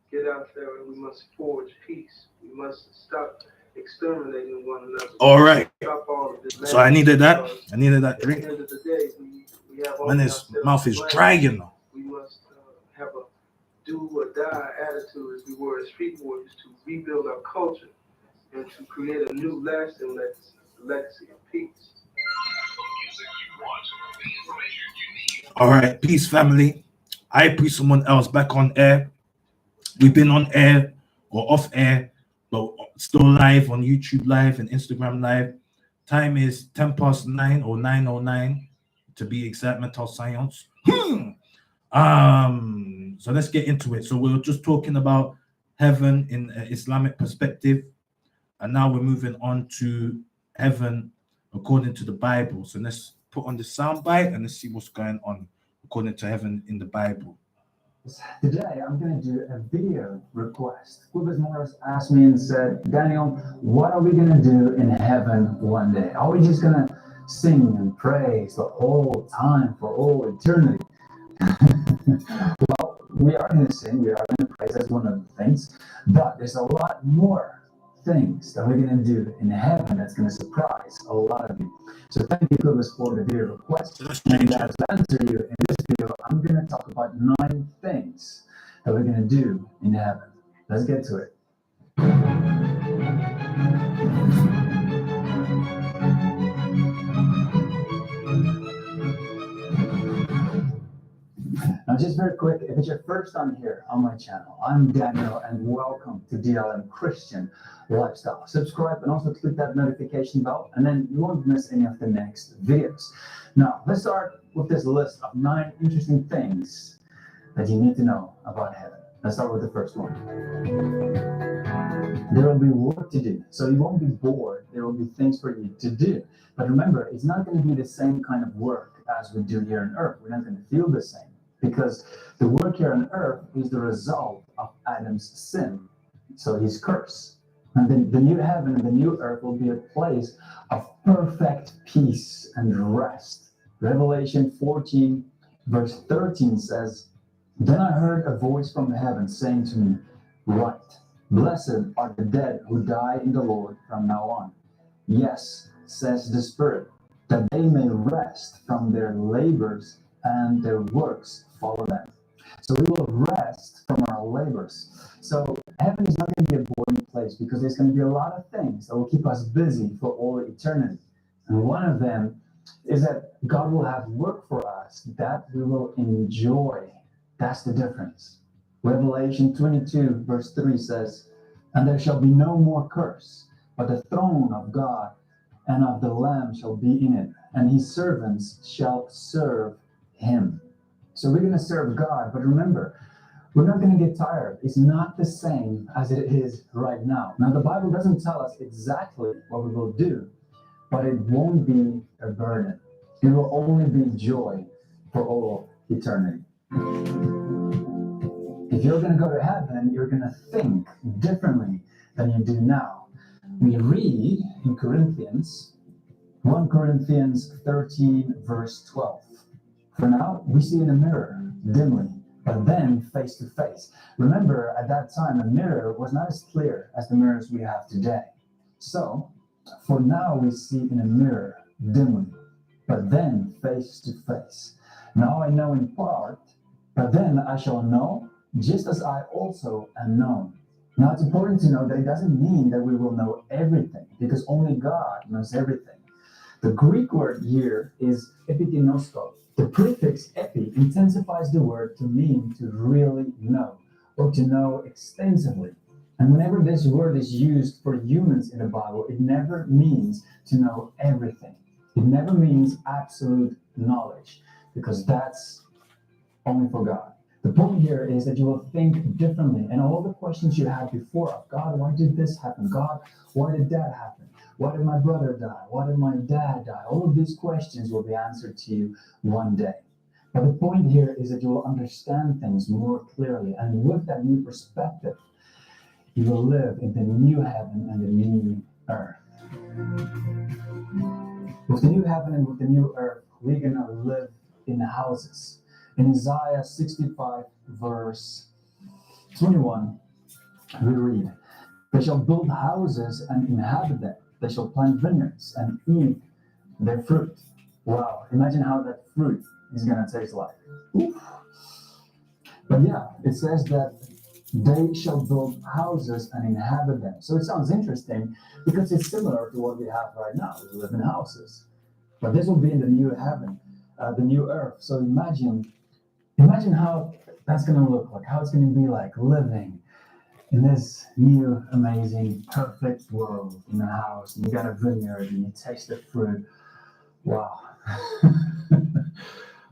Get out there and we must forge peace. We must stop exterminating one another. All right. Stop all of this. So I needed that. I needed that At the drink. end of the day, we have Man, his mouth is dry, you know. We must have a do or die attitude, as we were as street warriors, to rebuild our culture and to create a new lasting legacy of peace. All right, peace, family. I put someone else back on air. We've been on air or off air, but still live on YouTube Live and Instagram Live. Time is 9:10 or 9:09 to be exact, metal science. So let's get into it. So we're just talking about heaven in an Islamic perspective, and now we're moving on to heaven according to the Bible. So let's put on the soundbite and let's see what's going on according to heaven in the Bible. Today, I'm going to do a video request. Quibus Morris asked me and said, Daniel, what are we going to do in heaven one day? Are we just going to sing and praise the whole time for all eternity? Well, we are going to sing, we are going to praise, that's one of the things, but there's a lot more things that we're going to do in heaven that's going to surprise a lot of you. So thank you, Quibus, for the video request. And to answer you in this video, I'm going to talk about 9 things that we're going to do in heaven. Let's get to it. Now, just very quick, if it's your first time here on my channel, I'm Daniel, and welcome to DLM Christian Lifestyle. Subscribe and also click that notification bell, and then you won't miss any of the next videos. Now, let's start with this list of 9 interesting things that you need to know about heaven. Let's start with the first one. There will be work to do, so you won't be bored. There will be things for you to do. But remember, it's not going to be the same kind of work as we do here on earth. We're not going to feel the same, because the work here on earth is the result of Adam's sin, so his curse. And then the new heaven and the new earth will be a place of perfect peace and rest. Revelation 14, verse 13 says, Then I heard a voice from heaven saying to me, Write, blessed are the dead who die in the Lord from now on. Yes, says the Spirit, that they may rest from their labors and their works follow them. So we will rest from our labors. So heaven is not going to be a boring place, because there's going to be a lot of things that will keep us busy for all eternity. And one of them is that God will have work for us that we will enjoy. That's the difference. Revelation 22 verse 3 says, And there shall be no more curse, but the throne of God and of the Lamb shall be in it, and his servants shall serve him. So we're going to serve God, but remember, we're not going to get tired. It's not the same as it is right now. Now, the Bible doesn't tell us exactly what we will do, but it won't be a burden. It will only be joy for all eternity. If you're going to go to heaven, you're going to think differently than you do now. We read in Corinthians 1 Corinthians 13, verse 12. For now, we see in a mirror, dimly, but then face to face. Remember, at that time, a mirror was not as clear as the mirrors we have today. So, for now, we see in a mirror, dimly, but then face to face. Now I know in part, but then I shall know, just as I also am known. Now, it's important to know that it doesn't mean that we will know everything, because only God knows everything. The Greek word here is epiginosko. The prefix epi intensifies the word to mean to really know, or to know extensively. And whenever this word is used for humans in the Bible, it never means to know everything. It never means absolute knowledge, because that's only for God. The point here is that you will think differently, and all the questions you had before of God, why did this happen? God, why did that happen? Why did my brother die? Why did my dad die? All of these questions will be answered to you one day. But the point here is that you will understand things more clearly, and with that new perspective, you will live in the new heaven and the new earth. With the new heaven and with the new earth, we're going to live in houses. In Isaiah 65, verse 21, we read, they shall build houses and inhabit them. They shall plant vineyards and eat their fruit. Wow, imagine how that fruit is going to taste like. Oof. But yeah, it says that they shall build houses and inhabit them. So it sounds interesting because it's similar to what we have right now. We live in houses. But this will be in the new heaven, the new earth. So imagine how that's going to look like, how it's going to be like living in this new, amazing, perfect world in a house. And you got a vineyard and you taste the fruit. Wow.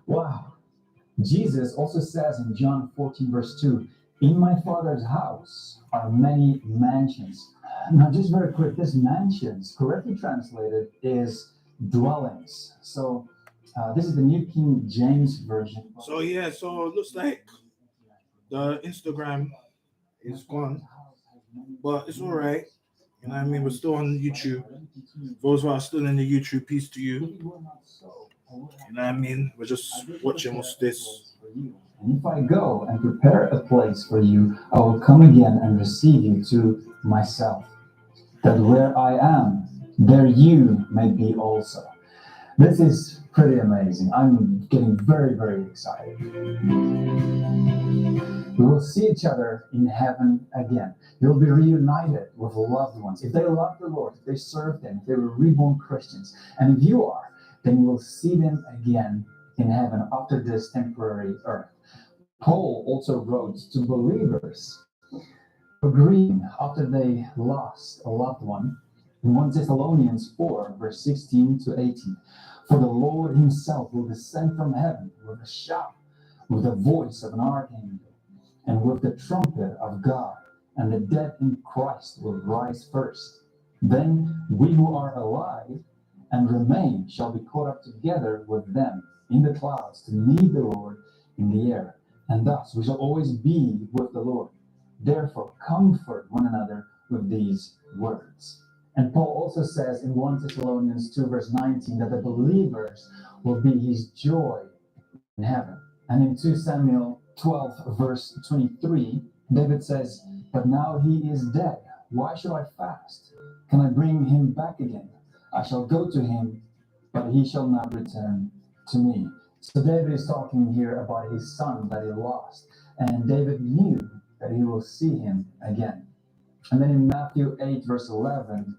Wow. Jesus also says in John 14, verse 2, in my Father's house are many mansions. Now, just very quick, this mansions, correctly translated, is dwellings. So this is the New King James Version. So yeah, so it looks like the Instagram is gone, but it's all right. You know what I mean? We're still on YouTube. Those who are still in the YouTube, peace to you. You know what I mean? We're just watching what's this. And if I go and prepare a place for you, I will come again and receive you to myself, that where I am, there you may be also. This is pretty amazing. I'm getting very, very excited. We will see each other in heaven again. You'll be reunited with loved ones. If they love the Lord, if they serve Him, if they were reborn Christians, and if you are, then you will see them again in heaven after this temporary earth. Paul also wrote to believers who grieved after they lost a loved one in 1 Thessalonians 4, verse 16 to 18. For the Lord Himself will descend from heaven with a shout, with the voice of an archangel, and with the trumpet of God, and the dead in Christ will rise first. Then we who are alive and remain shall be caught up together with them in the clouds to meet the Lord in the air. And thus we shall always be with the Lord. Therefore, comfort one another with these words. And Paul also says in 1 Thessalonians 2, verse 19, that the believers will be His joy in heaven. And in 2 Samuel 12, verse 23, David says, but now he is dead. Why should I fast? Can I bring him back again? I shall go to him, but he shall not return to me. So David is talking here about his son that he lost. And David knew that he will see him again. And then in Matthew 8, verse 11,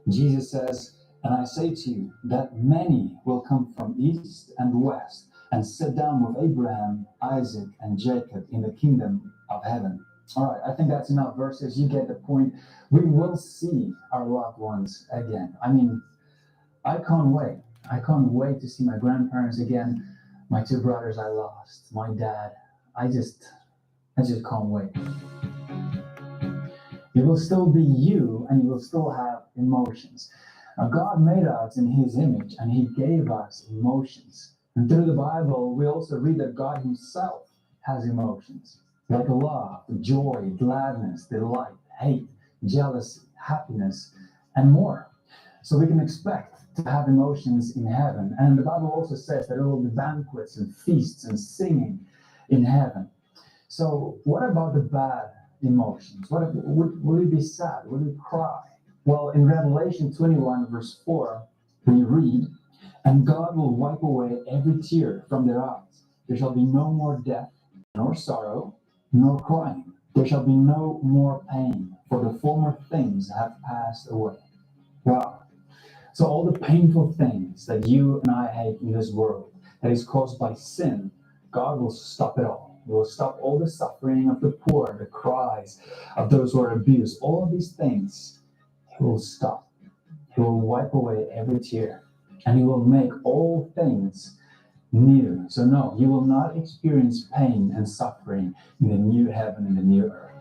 Jesus says, and I say to you that many will come from east and west and sit down with Abraham, Isaac, and Jacob in the kingdom of heaven. All right, I think that's enough verses. You get the point. We will see our loved ones again. I mean, I can't wait. I can't wait to see my grandparents again, my two brothers I lost, my dad. I just can't wait. You will still be you, and you will still have emotions. Now, God made us in His image, and He gave us emotions. And through the Bible, we also read that God Himself has emotions, like love, joy, gladness, delight, hate, jealousy, happiness, and more. So we can expect to have emotions in heaven. And the Bible also says that there will be banquets and feasts and singing in heaven. So what about the bad emotions? Will you be sad? Will you cry? Well, in Revelation 21, verse 4, we read, "And God will wipe away every tear from their eyes. There shall be no more death, nor sorrow, nor crying. There shall be no more pain, for the former things have passed away." Wow. So all the painful things that you and I hate in this world that is caused by sin, God will stop it all. He will stop all the suffering of the poor, the cries of those who are abused. All of these things, He will stop. He will wipe away every tear. And He will make all things new. So no, you will not experience pain and suffering in the new heaven and the new earth.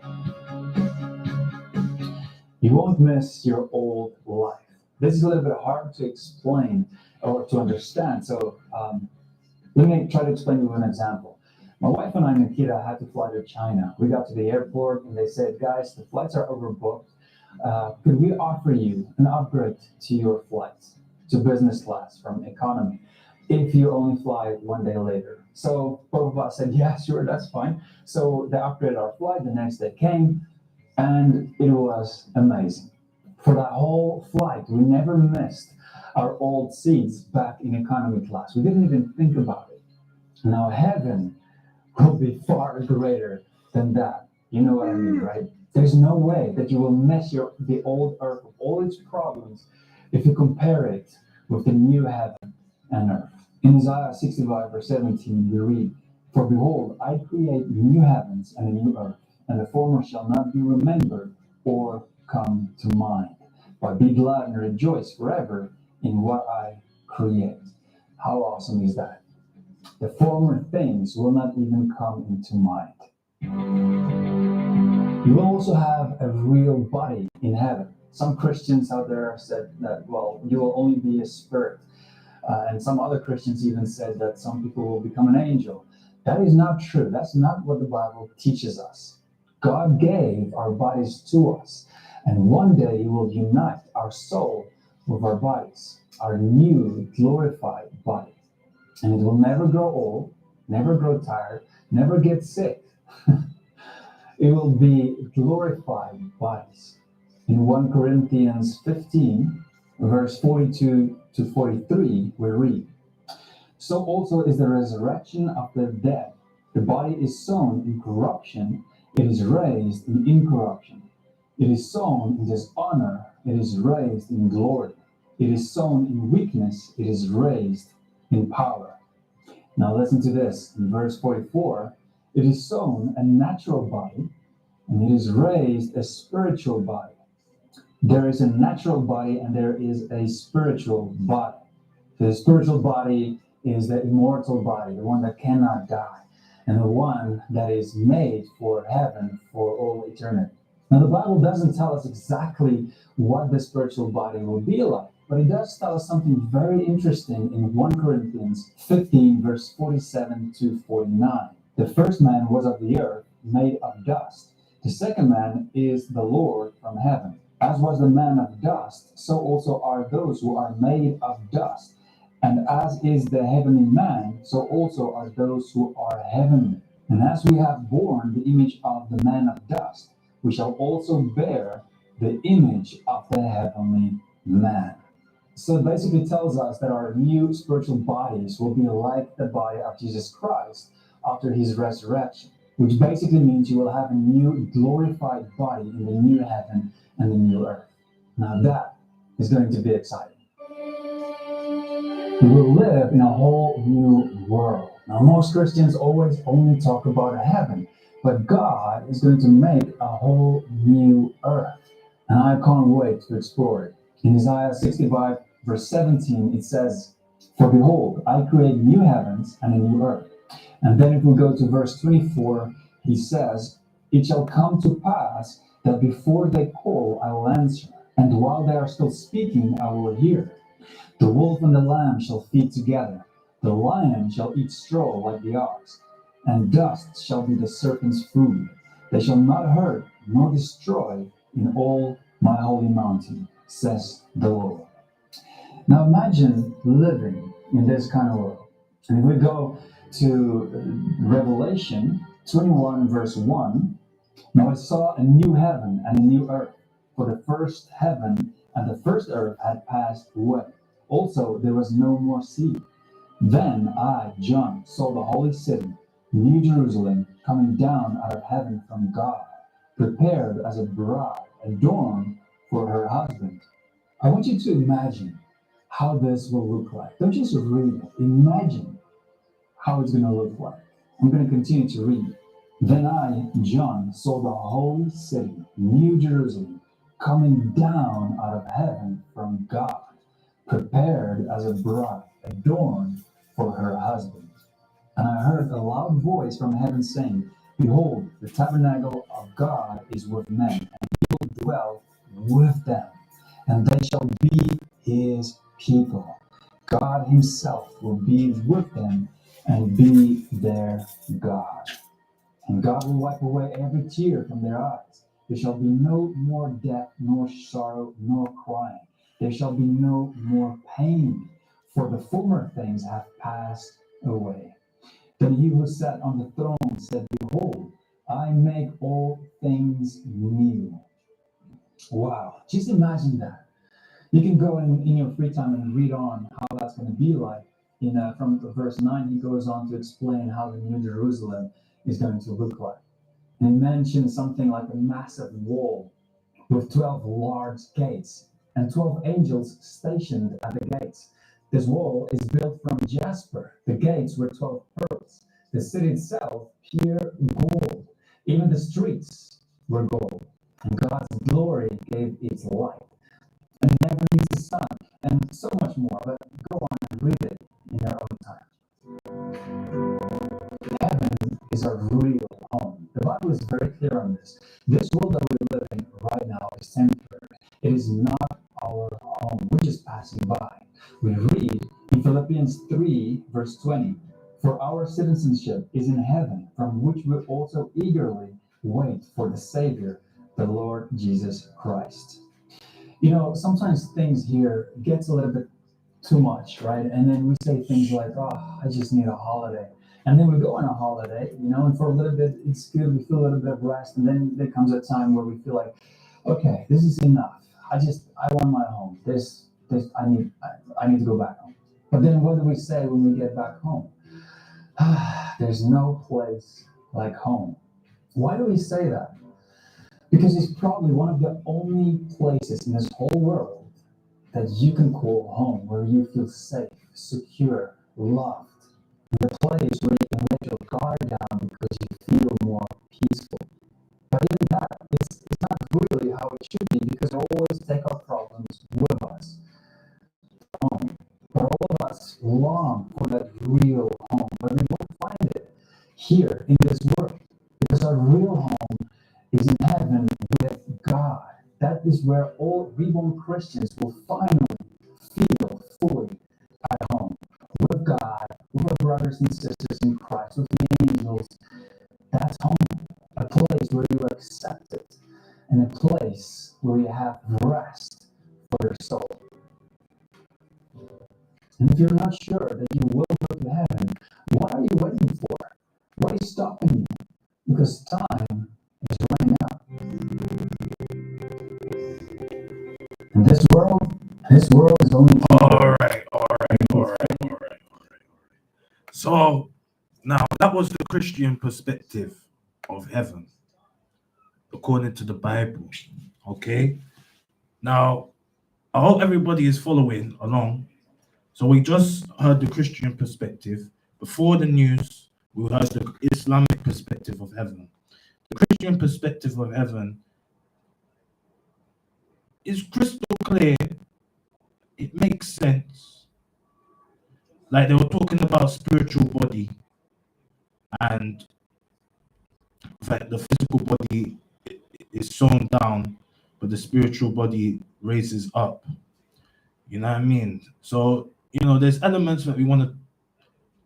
You won't miss your old life. This is a little bit hard to explain or to understand. So let me try to explain with an example. My wife and I, Nikita, had to fly to China. We got to the airport and they said, "Guys, the flights are overbooked. Could we offer you an upgrade to your flight to business class from economy if you only fly one day later?" So both of us said, "Yeah, sure, that's fine." So they upgraded our flight. The next day came and it was amazing. For that whole flight, we never missed our old seats back in economy class. We didn't even think about it. Now, heaven will be far greater than that. You know what I mean, right? There's no way that you will miss the old earth with all its problems if you compare it with the new heaven and earth. In Isaiah 65, verse 17, we read, "For behold, I create new heavens and a new earth, and the former shall not be remembered or come to mind. But be glad and rejoice forever in what I create." How awesome is that? The former things will not even come into mind. You will also have a real body in heaven. Some Christians out there said that, well, you will only be a spirit. And some other Christians even said that some people will become an angel. That is not true. That's not what the Bible teaches us. God gave our bodies to us. And one day He will unite our soul with our bodies, our new glorified body. And it will never grow old, never grow tired, never get sick. It will be glorified bodies. In 1 Corinthians 15, verse 42 to 43, we read, "So also is the resurrection of the dead. The body is sown in corruption, it is raised in incorruption. It is sown in dishonor, it is raised in glory. It is sown in weakness, it is raised in power." Now listen to this. In verse 44, "It is sown a natural body, and it is raised a spiritual body." There is a natural body and there is a spiritual body. The spiritual body is the immortal body, the one that cannot die, and the one that is made for heaven for all eternity. Now, the Bible doesn't tell us exactly what the spiritual body will be like, but it does tell us something very interesting in 1 Corinthians 15, verse 47 to 49. "The first man was of the earth, made of dust. The second man is the Lord from heaven. As was the man of dust, so also are those who are made of dust. And as is the heavenly man, so also are those who are heavenly. And as we have borne the image of the man of dust, we shall also bear the image of the heavenly man." So it basically tells us that our new spiritual bodies will be like the body of Jesus Christ after His resurrection, which basically means you will have a new glorified body in the new heaven and the new earth. Now that is going to be exciting. We will live in a whole new world. Now, most Christians always only talk about heaven, but God is going to make a whole new earth. And I can't wait to explore it. In Isaiah 65, verse 17, it says, "For behold, I create new heavens and a new earth." And then if we go to verse 24, He says, "It shall come to pass that before they call, I will answer, and while they are still speaking, I will hear. The wolf and the lamb shall feed together. The lion shall eat straw like the ox, and dust shall be the serpent's food. They shall not hurt nor destroy in all my holy mountain, says the Lord." Now imagine living in this kind of world. And if we go to Revelation 21, verse 1, now I saw a new heaven and a new earth, for the first heaven and the first earth had passed away. Also, there was no more sea. Then I, John, saw the holy city, New Jerusalem, coming down out of heaven from God, prepared as a bride, adorned for her husband. I want you to imagine how this will look like. Don't just read it. Imagine how it's going to look like. I'm going to continue to read. Then I, John, saw the holy city, New Jerusalem, coming down out of heaven from God, prepared as a bride, adorned for her husband. And I heard a loud voice from heaven saying, Behold, the tabernacle of God is with men, and he will dwell with them, and they shall be his people. God himself will be with them and be their God. And God will wipe away every tear from their eyes. There shall be no more death, nor sorrow, nor crying. There shall be no more pain, for the former things have passed away. Then he who sat on the throne said, Behold, I make all things new. Wow, just imagine that. You can go in your free time and read on how that's going to be like. From verse 9, he goes on to explain how the New Jerusalem is going to look like. And he mentions something like a massive wall with 12 large gates and 12 angels stationed at the gates. This wall is built from jasper. The gates were 12 pearls. The city itself, pure gold. Even the streets were gold. And God's glory gave its light. And it never needs the sun, and so much more. But go on and read it in your own time. Heaven is our real home. The Bible is very clear on this. This world that we live in right now is temporary. It is not our home. We're just passing by. We read in Philippians 3, verse 20, For our citizenship is in heaven, from which we also eagerly wait for the Savior, the Lord Jesus Christ. You know, sometimes things here gets a little bit too much, right? And then we say things like, oh, I just need a holiday. And then we go on a holiday, and for a little bit, it's good. We feel a little bit of rest. And then there comes a time where we feel like, okay, this is enough. I want my home. I need to go back home. But then what do we say when we get back home? There's no place like home. Why do we say that? Because it's probably one of the only places in this whole world that you can call home, where you feel safe, secure, loved. The place where you can let your guard down because you feel more peaceful. But even that, it's not really how it should be, because we always take our problems with us home. But all of us long for that real home, but we won't find it here in this world, because our real home is in heaven with God. That is where all reborn Christians will finally feel fully at home with God, with our brothers and sisters in Christ, with the angels. That's home, a place where you are accepted, and a place where you have rest for your soul. And if you're not sure that you will go to heaven, what are you waiting for? What is stopping you? Because time is running out. And this world is only All right. So now that was the Christian perspective of heaven, according to the Bible. Okay. Now, I hope everybody is following along. So we just heard the Christian perspective. Before the news, we heard the Islamic perspective of heaven. The Christian perspective of heaven is crystal clear. It makes sense. Like they were talking about spiritual body, and that the physical body is sewn down, but the spiritual body raises up. You know what I mean? So, there's elements that we want to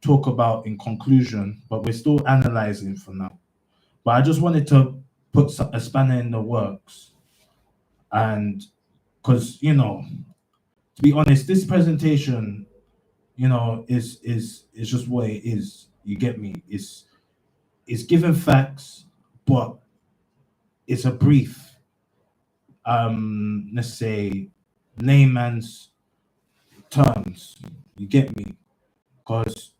talk about in conclusion, but we're still analyzing for now. But I just wanted to put a spanner in the works, and because, to be honest, this presentation, is just what it is. You get me? It's given facts, but it's a brief, let's say, layman's terms. You get me? Because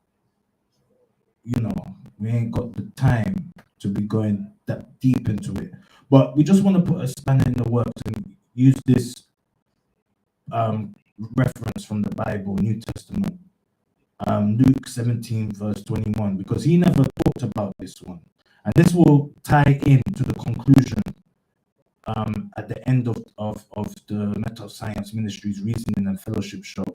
we ain't got the time to be going that deep into it. But we just want to put a spanner in the works and use this reference from the Bible, New Testament, Luke 17, verse 21, because he never talked about this one. And this will tie into the conclusion at the end of the Mental Science Ministries Reasoning and Fellowship Show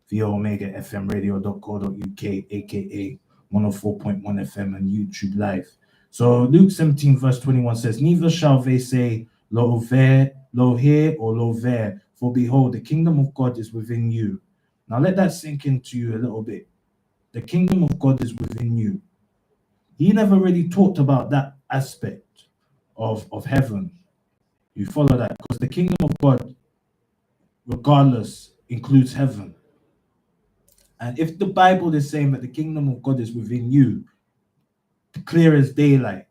via Omega FM Radio.co.uk, aka 104.1 FM and YouTube Live. So Luke 17, verse 21 says, neither shall they say, lo here, or lo there, for behold, the kingdom of God is within you. Now let that sink into you a little bit. The kingdom of God is within you. He never really talked about that aspect of heaven. You follow that? Because the kingdom of God, regardless, includes heaven. And if the Bible is saying that the kingdom of God is within you, clear as daylight,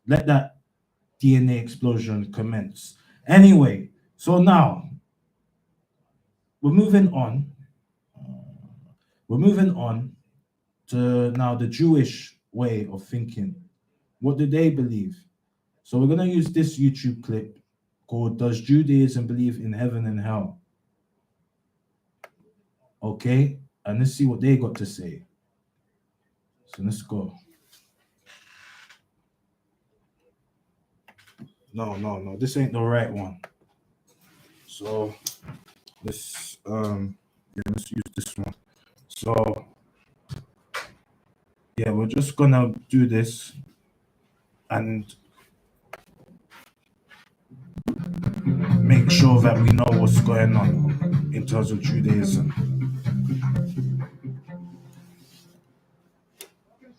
let that DNA explosion commence. Anyway, so now we're moving on. We're moving on to now the Jewish way of thinking. What do they believe? So we're going to use this YouTube clip called Does Judaism Believe in Heaven and Hell? Okay, and let's see what they got to say. So let's go. No, this ain't the right one. So let's use this one. So yeah, we're just gonna do this and make sure that we know what's going on in terms of Judaism.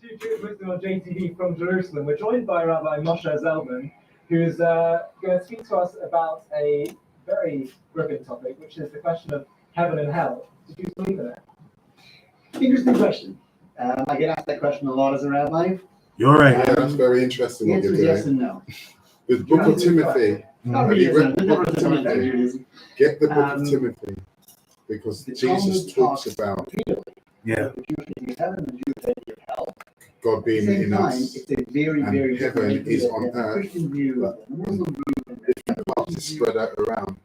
JTV from Jerusalem. We're joined by Rabbi Moshe Zelman, who's going to speak to us about a very gripping topic, which is the question of heaven and hell. Do you believe in it? Interesting question. I get asked that question a lot as a rabbi. You're right. Yeah, that's very interesting The what answer you're is doing. yes and no. The book of Timothy. Not Have you really, read the book of Timothy? Get the book of Timothy. Because The Jesus Talmud talks about Yeah. The Jewish idea of heaven, the Jewish idea of hell. God At the being same in time, us. it's a very, and very heaven different is idea on than the earth, Christian view, but the Muslim view, and the Different parts are spread out around.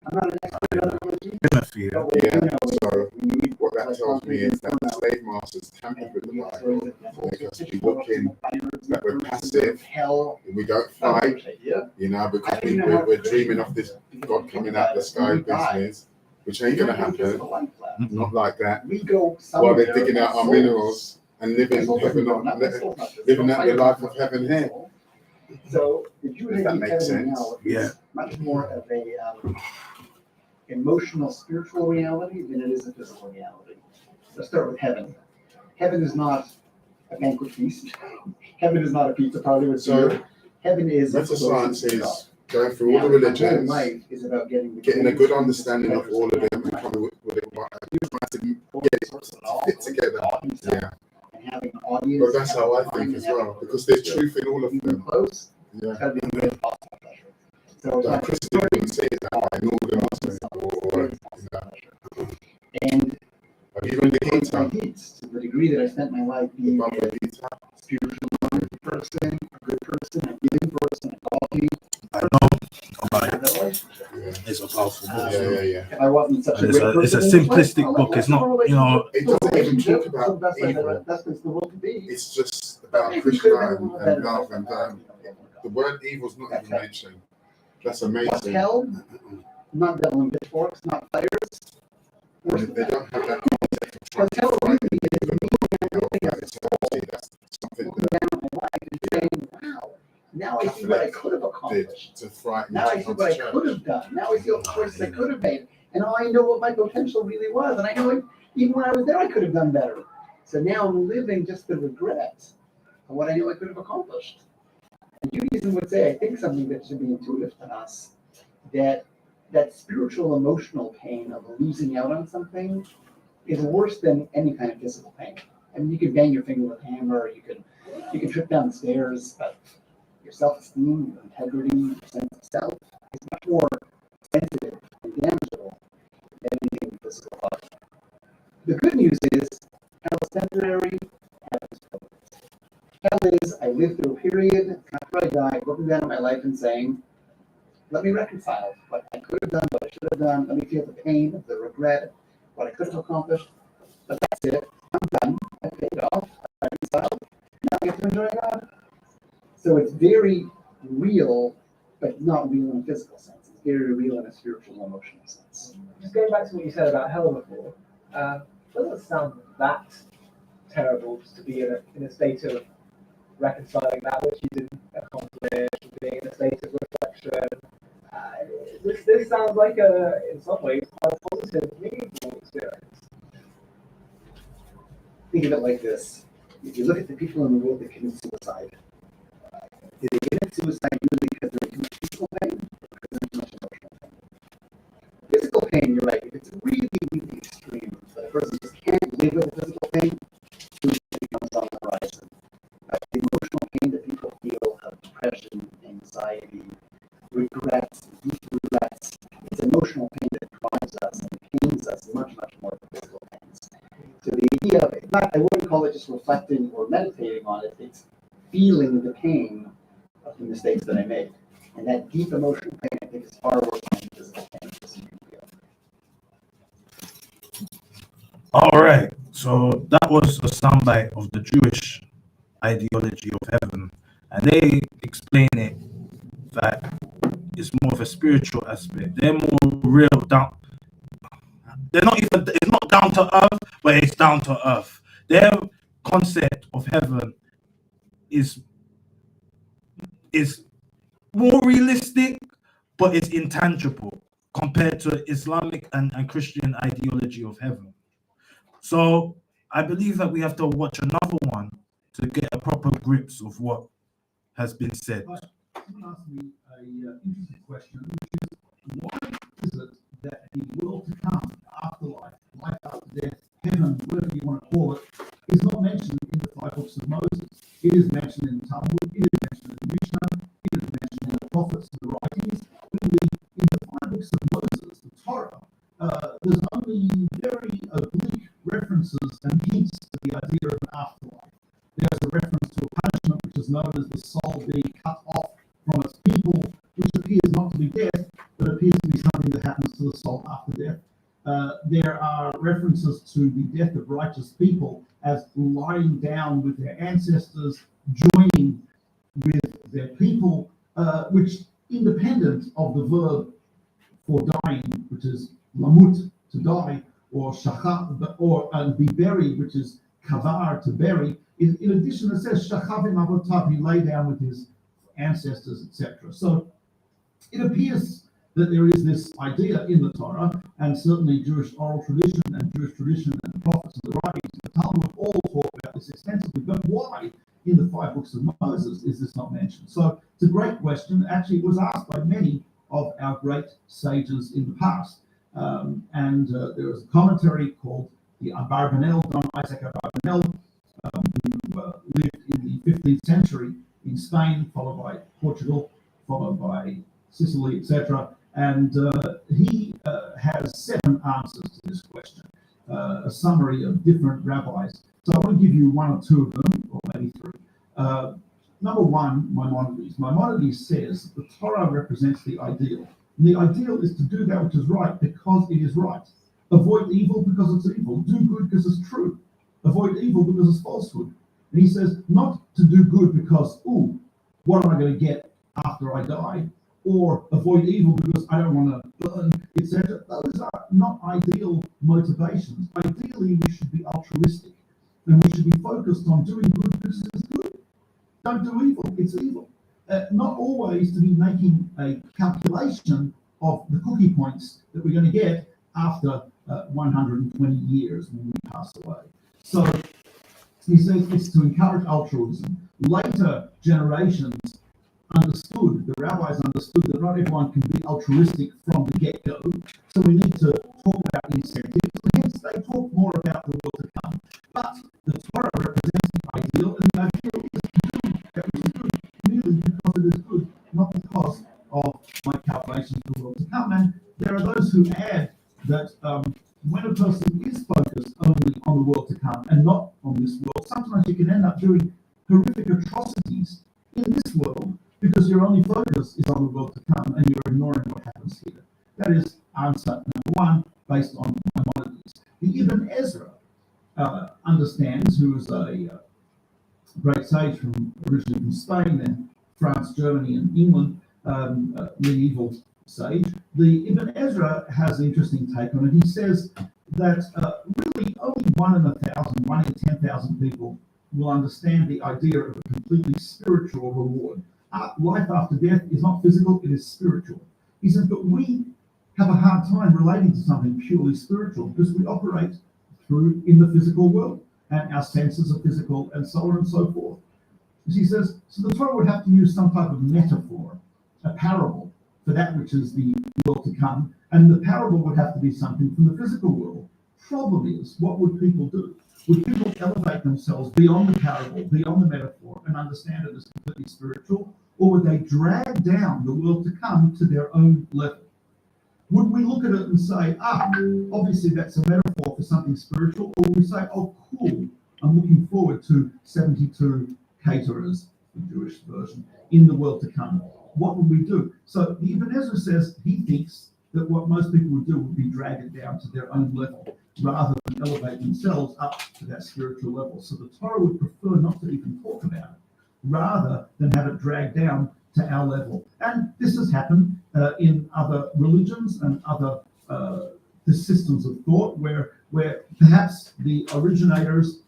I'm not an expert on religion, Timothy, but what I do know is So when you read what that like tells me is that the Constantine slave masters tampered with the and Bible stories to make us be of looking that we're verses passive, of hell. we don't fight, Yeah. because I don't know how we're dreaming of this God coming out of the sky business, which ain't gonna happen. Not like that. We go While somewhere. they're digging out our minerals and living heaven on, living out the life of heaven here. So the Jewish Does that idea make of heaven sense? and hell is Yeah. much more of a emotional, spiritual reality than it is a physical reality. Let's start with heaven. Heaven is not a banquet feast. Heaven is not a pizza party with So, beer. Heaven is Mental science closeness to God. is going through all the Now, my whole religions, life is about getting getting a good understanding of all of them and coming with it, trying to get it to fit together. Yeah. And having an audience. But that's how I think as well, because there's truth in all of Even them. close, Yeah. it's got to be the greatest possible pleasure. So it's Like not Christians wouldn't say it that way, nor the Muslims, or and or even the my Gita, needs, to the degree that I spent my life the being Bhagavad a Gita. spiritual person, a good person, a giving person, a godly I know about have it. that relationship. Yeah. It's a powerful book. Yeah. If I wasn't such And a it's great a- it's a person, simplistic well, book. It's not, It doesn't even talk about so that's like evil. the best place in the world to be. It's just about Maybe Krishna could have been a little and better love than and that. the word evil's not even mentioned. That's What's amazing. hell? Not devil and pitchforks, not fires. They don't have that concept of trying Because hell to fight really is me eternity. That's something looking down my life and saying, wow, now I see what I could have did accomplished. to frighten Now I you see to what I come to could church. have done. Now I see all the choices I could have made. And now I know what my potential really was. And I know even when I was there, I could have done better. So now I'm living just the regret of what I knew I could have accomplished. And Judaism would say, I think, something that should be intuitive to us, that that spiritual emotional pain of losing out on something is worse than any kind of physical pain. I mean, you could bang your finger with a hammer, you could trip down the stairs, but your self-esteem, your integrity, your sense of self is much more sensitive and damageable than anything physical. The good news is hell is temporary, heaven is permanent. Hell is I live through a period after I die, looking down at my life and saying, let me reconcile what I could have done, what I should have done. Let me feel the pain, the regret, what I could have accomplished. But that's it. I'm done. I paid off. I reconciled. Now I get to enjoy God. So it's very real, but not real in a physical sense. It's very real in a spiritual, emotional sense. Just going back to what you said about hell before, doesn't sound that terrible just to be in a state of reconciling that which you didn't accomplish, being in a state of reflection. This sounds like in some ways, quite a positive, meaningful experience. Think of it like this. If you look at the people in the world that commit suicide, do they commit suicide usually because they're in too much physical pain or because they're in too much emotional pain? Physical pain, you're right, if it's really, really extreme, that a person just can't live with the physical pain, suicide becomes on the horizon. The emotional pain that people feel of depression, anxiety, regrets, deep regrets, it's emotional pain that drives us and pains us much, much more than physical pains. So the idea of it, I wouldn't call it just reflecting or meditating on it, it's feeling the pain of the mistakes that I made. And that deep emotional pain, I think, is far worse than physical pain. All right, so that was a soundbite of the Jewish ideology of heaven, and they explain it that it's more of a spiritual aspect. They're more real down. They're not even. It's not down to earth, but it's down to earth. Their concept of heaven is more realistic, but it's intangible compared to Islamic and Christian ideology of heaven. So I believe that we have to watch another one to get a proper grips of what has been said. Someone asked me an interesting question, which is why is it that the world to come, afterlife, life after death, heaven, whatever you want to call it, is not mentioned in the 5 books of Moses? It is mentioned in the Talmud, it is mentioned in the Mishnah, it is mentioned in the prophets and the writings. In the 5 books of Moses, the Torah, there's only very oblique references and hints to the idea of an afterlife. There's a reference to a punishment which is known as the soul being cut off from its people, which appears not to be death, but appears to be something that happens to the soul after death. There are references to the death of righteous people as lying down with their ancestors, joining with their people, which, independent of the verb for dying, which is lamut, to die, or shachar, or be buried, which is kavar, to bury. In addition, it says shachavim avotav, he lay down with his ancestors, etc. So it appears that there is this idea in the Torah, and certainly Jewish oral tradition and Jewish tradition and the prophets and the writings and the Talmud all talk about this extensively. But why in the 5 books of Moses is this not mentioned? So it's a great question. Actually, it was asked by many of our great sages in the past. There is a commentary called the Abarbanel, Don Isaac Abarbanel, who lived in the 15th century in Spain, followed by Portugal, followed by Sicily, etc. And he has 7 answers to this question, a summary of different rabbis. So I want to give you 1 or 2 of them, or maybe 3. Number 1, Maimonides. Maimonides says the Torah represents the ideal. And the ideal is to do that which is right because it is right. Avoid evil because it's evil. Do good because it's true. Avoid evil because it's falsehood. And he says not to do good because, what am I going to get after I die? Or avoid evil because I don't want to burn, etc. Those are not ideal motivations. Ideally, we should be altruistic. And we should be focused on doing good because it's good. Don't do evil, it's evil. Not always to be making a calculation of the cookie points that we're going to get after 120 years when we pass away. So he says it's to encourage altruism. Later generations understood, the rabbis understood that not everyone can be altruistic from the get-go. So we need to talk about incentives, and hence they talk more about the world to come. But the Torah represents the ideal, and the ideal is good. That which is good, merely because it is good, not because of my calculations of the world to come. And there are those who add that when a person is focused only on the world to come and not on this world, sometimes you can end up doing horrific atrocities in this world because your only focus is on the world to come and you're ignoring what happens here. That is answer number one, based on Maimonides. The Ibn Ezra understands, who is a great sage originally from Spain, then France, Germany, and England, medieval sage. The Ibn Ezra has an interesting take on it. He says that really only 1 in 1,000, 1 in 10,000 people will understand the idea of a completely spiritual reward. Life after death is not physical, it is spiritual. He says, but we have a hard time relating to something purely spiritual because we operate in the physical world and our senses are physical and so on and so forth. As he says, so the Torah would have to use some type of metaphor, a parable for that which is the world to come, and the parable would have to be something from the physical world. Problem is, what would people do? Would people elevate themselves beyond the parable, beyond the metaphor, and understand it as completely spiritual? Or would they drag down the world to come to their own level? Would we look at it and say, obviously that's a metaphor for something spiritual? Or would we say, oh, cool, I'm looking forward to 72 caterers, the Jewish version, in the world to come? What would we do? So the Ibn Ezra says he thinks that what most people would do would be drag it down to their own level rather than elevate themselves up to that spiritual level. So the Torah would prefer not to even talk about it, rather than have it dragged down to our level. And this has happened in other religions and other systems of thought where perhaps the originators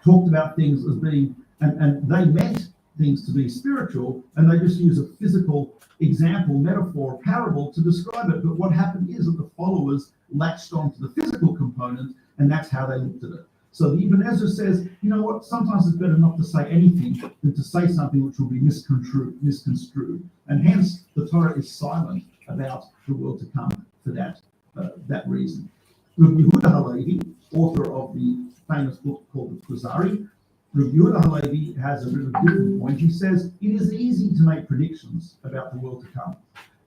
talked about things as being, and they meant things to be spiritual, and they just use a physical example, metaphor, parable to describe it. But what happened is that the followers latched onto the physical component, and that's how they looked at it. So the Ibn Ezra says, you know what, sometimes it's better not to say anything than to say something which will be misconstrued. And hence, the Torah is silent about the world to come for that reason. Rabbi Yehuda Halevi, author of the famous book called the Kuzari, Rabbi Yehuda Halevi has a really different point. He says, it is easy to make predictions about the world to come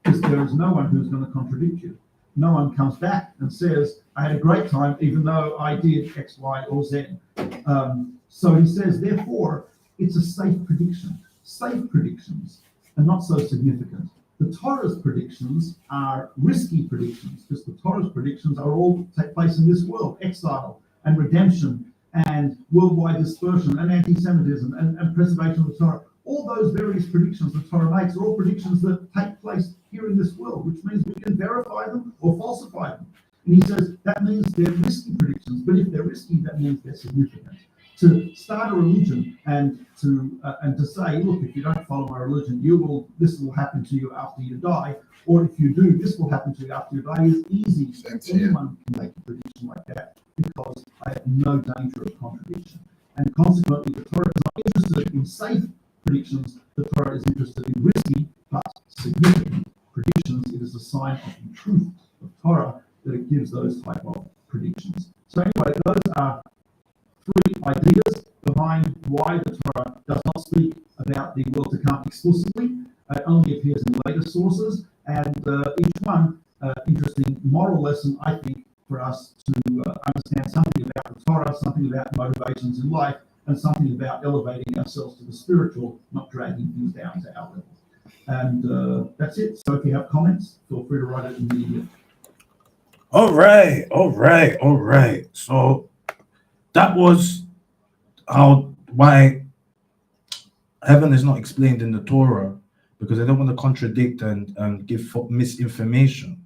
because there is no one who's going to contradict you. No one comes back and says, I had a great time, even though I did X, Y, or Z. So he says, therefore, it's a safe prediction. Safe predictions are not so significant. The Torah's predictions are risky predictions because the Torah's predictions are all take place in this world, exile and redemption and worldwide dispersion and anti-Semitism and preservation of the Torah. All those various predictions the Torah makes are all predictions that take place here in this world, which means we can verify them or falsify them. And he says that means they're risky predictions, but if they're risky, that means they're significant. To start a religion and to say, look, if you don't follow my religion, this will happen to you after you die, or if you do, this will happen to you after you die, is easy. Anyone can make a prediction like that because I have no danger of contradiction. And consequently, the Torah is not interested in safe predictions. The Torah is interested in risky but significant predictions. It is a sign of the truth of Torah that it gives those type of predictions. So anyway, those are 3 ideas behind why the Torah does not speak about the world to come exclusively. It only appears in later sources, and each one interesting moral lesson, I think, for us to understand something about the Torah, something about motivations in life, and something about elevating ourselves to the spiritual, not dragging things down to our level. And that's it. So if you have comments, feel free to write it in the All right. So that was why heaven is not explained in the Torah, because they don't want to contradict and give misinformation.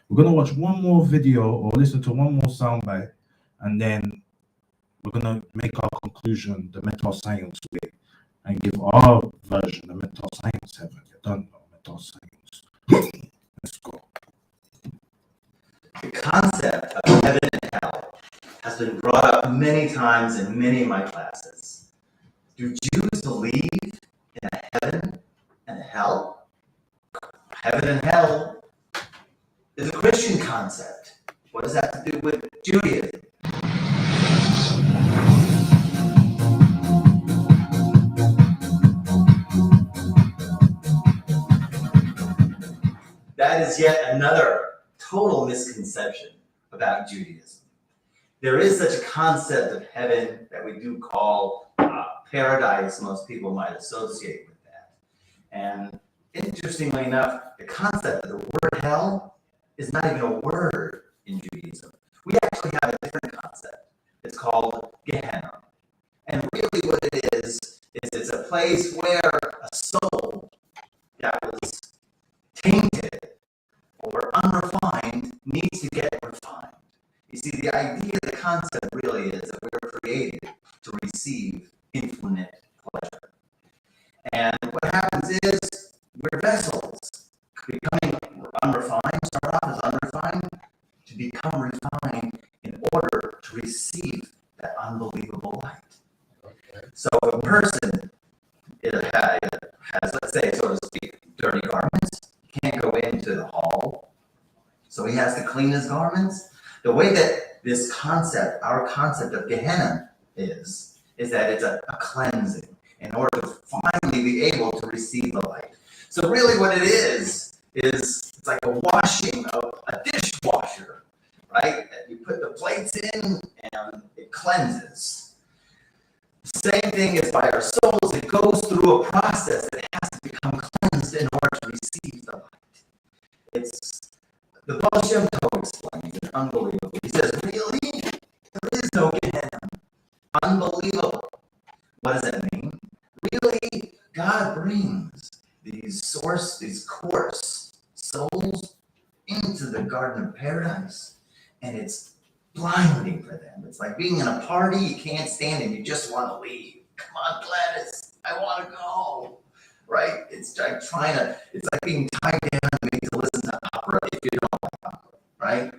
We're going to watch one more video or listen to one more soundbite, and then we're going to make our conclusion the mental science way and give our version, the mental science heaven. You don't know mental science. Let's go. The concept of heaven and hell has been brought up many times in many of my classes. Do Jews believe in a heaven and to do with Judaism. That is yet another total misconception about Judaism. There is such a concept of heaven that we do call paradise. Most people might associate with that. And interestingly enough, the concept of the word hell is not even a word in Judaism. We actually have a different concept. It's called Gehenna. And really what it is it's a place where a soul that was tainted or unrefined needs to get refined. You see, the idea, the concept really is that we were created to receive infinite pleasure. And what happens is we're vessels, becoming unrefined, start off as unrefined, to become refined in order to receive that unbelievable light. So if a person has, let's say, so to speak, dirty garments, can't go into the hall, so he has to clean his garments. The way that this concept, our concept of Gehenna is that it's a cleansing in order to finally be able to receive the light. So really what it is it's like a washing of a dishwasher, right? You put the plates in and it cleanses. Same thing is by our souls. It goes through a process that has to become cleansed in order to receive the light. It's the Baal Shem Tov explains it unbelievably. He says, really? There is no Gehenna. Unbelievable. What does that mean? Really, God brings these coarse souls into the Garden of Paradise, and it's blinding for them. It's like being in a party, you can't stand it, you just want to leave. Come on, Gladys, I want to go. Right? It's like it's like being tied down and made to listen to opera if you don't like opera, right?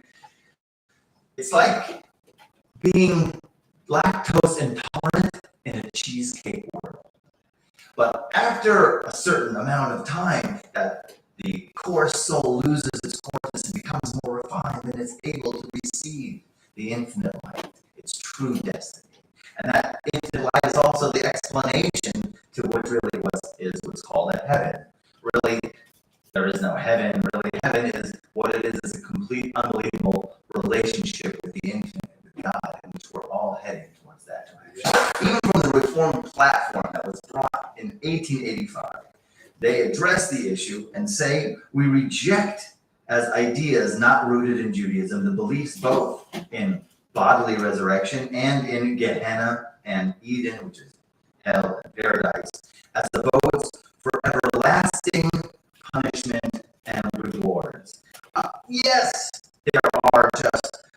It's like being lactose intolerant in a cheesecake world. But after a certain amount of time, that the coarse soul loses its coarseness and becomes more refined, and it's able to receive the infinite light, its true destiny. And that infinite light is also the explanation to what really is what's called a heaven. Really, there is no heaven. Really, heaven is what it is a complete, unbelievable relationship with the infinite, with God, in which we're all heading towards that direction. Even from the Reformed platform that was brought in 1885, they address the issue and say we reject as ideas not rooted in Judaism the beliefs both in bodily resurrection and in Gehenna and Eden, which is hell and paradise, as abodes for everlasting punishment and rewards. Yes, there are just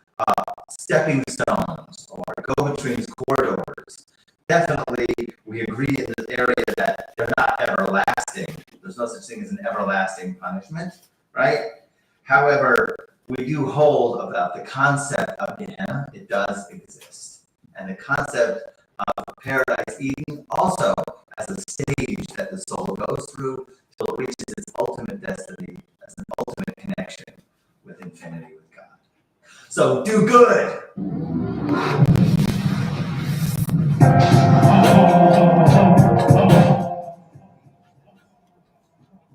stepping stones or go-between corridors. Definitely, we agree in this area that they're not everlasting. There's no such thing as an everlasting punishment, right? However, we do hold about the concept of Gehenna. It does exist. And the concept of paradise Eden also as a stage that the soul goes through till it reaches its ultimate destiny as an ultimate connection with infinity with God. So do good.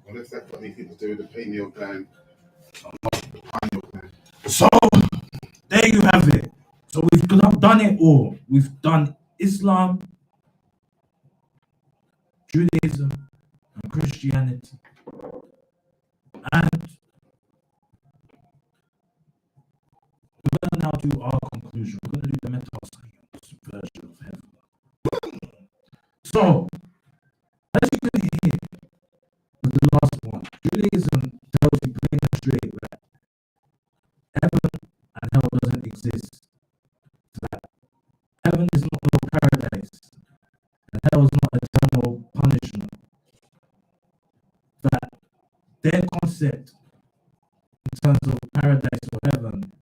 Well, if that's got anything to do with the pineal gland, So there you have it. So we've done it all. We've done Islam, Judaism, and Christianity. And we're going to now do our conclusion. We're going to do the mental science version of heaven. So, as you can hear with the last one, Judaism tells you plain and straight that heaven and hell doesn't exist. That heaven is not no paradise, and hell is not eternal punishment. That their concept in terms of paradise or heaven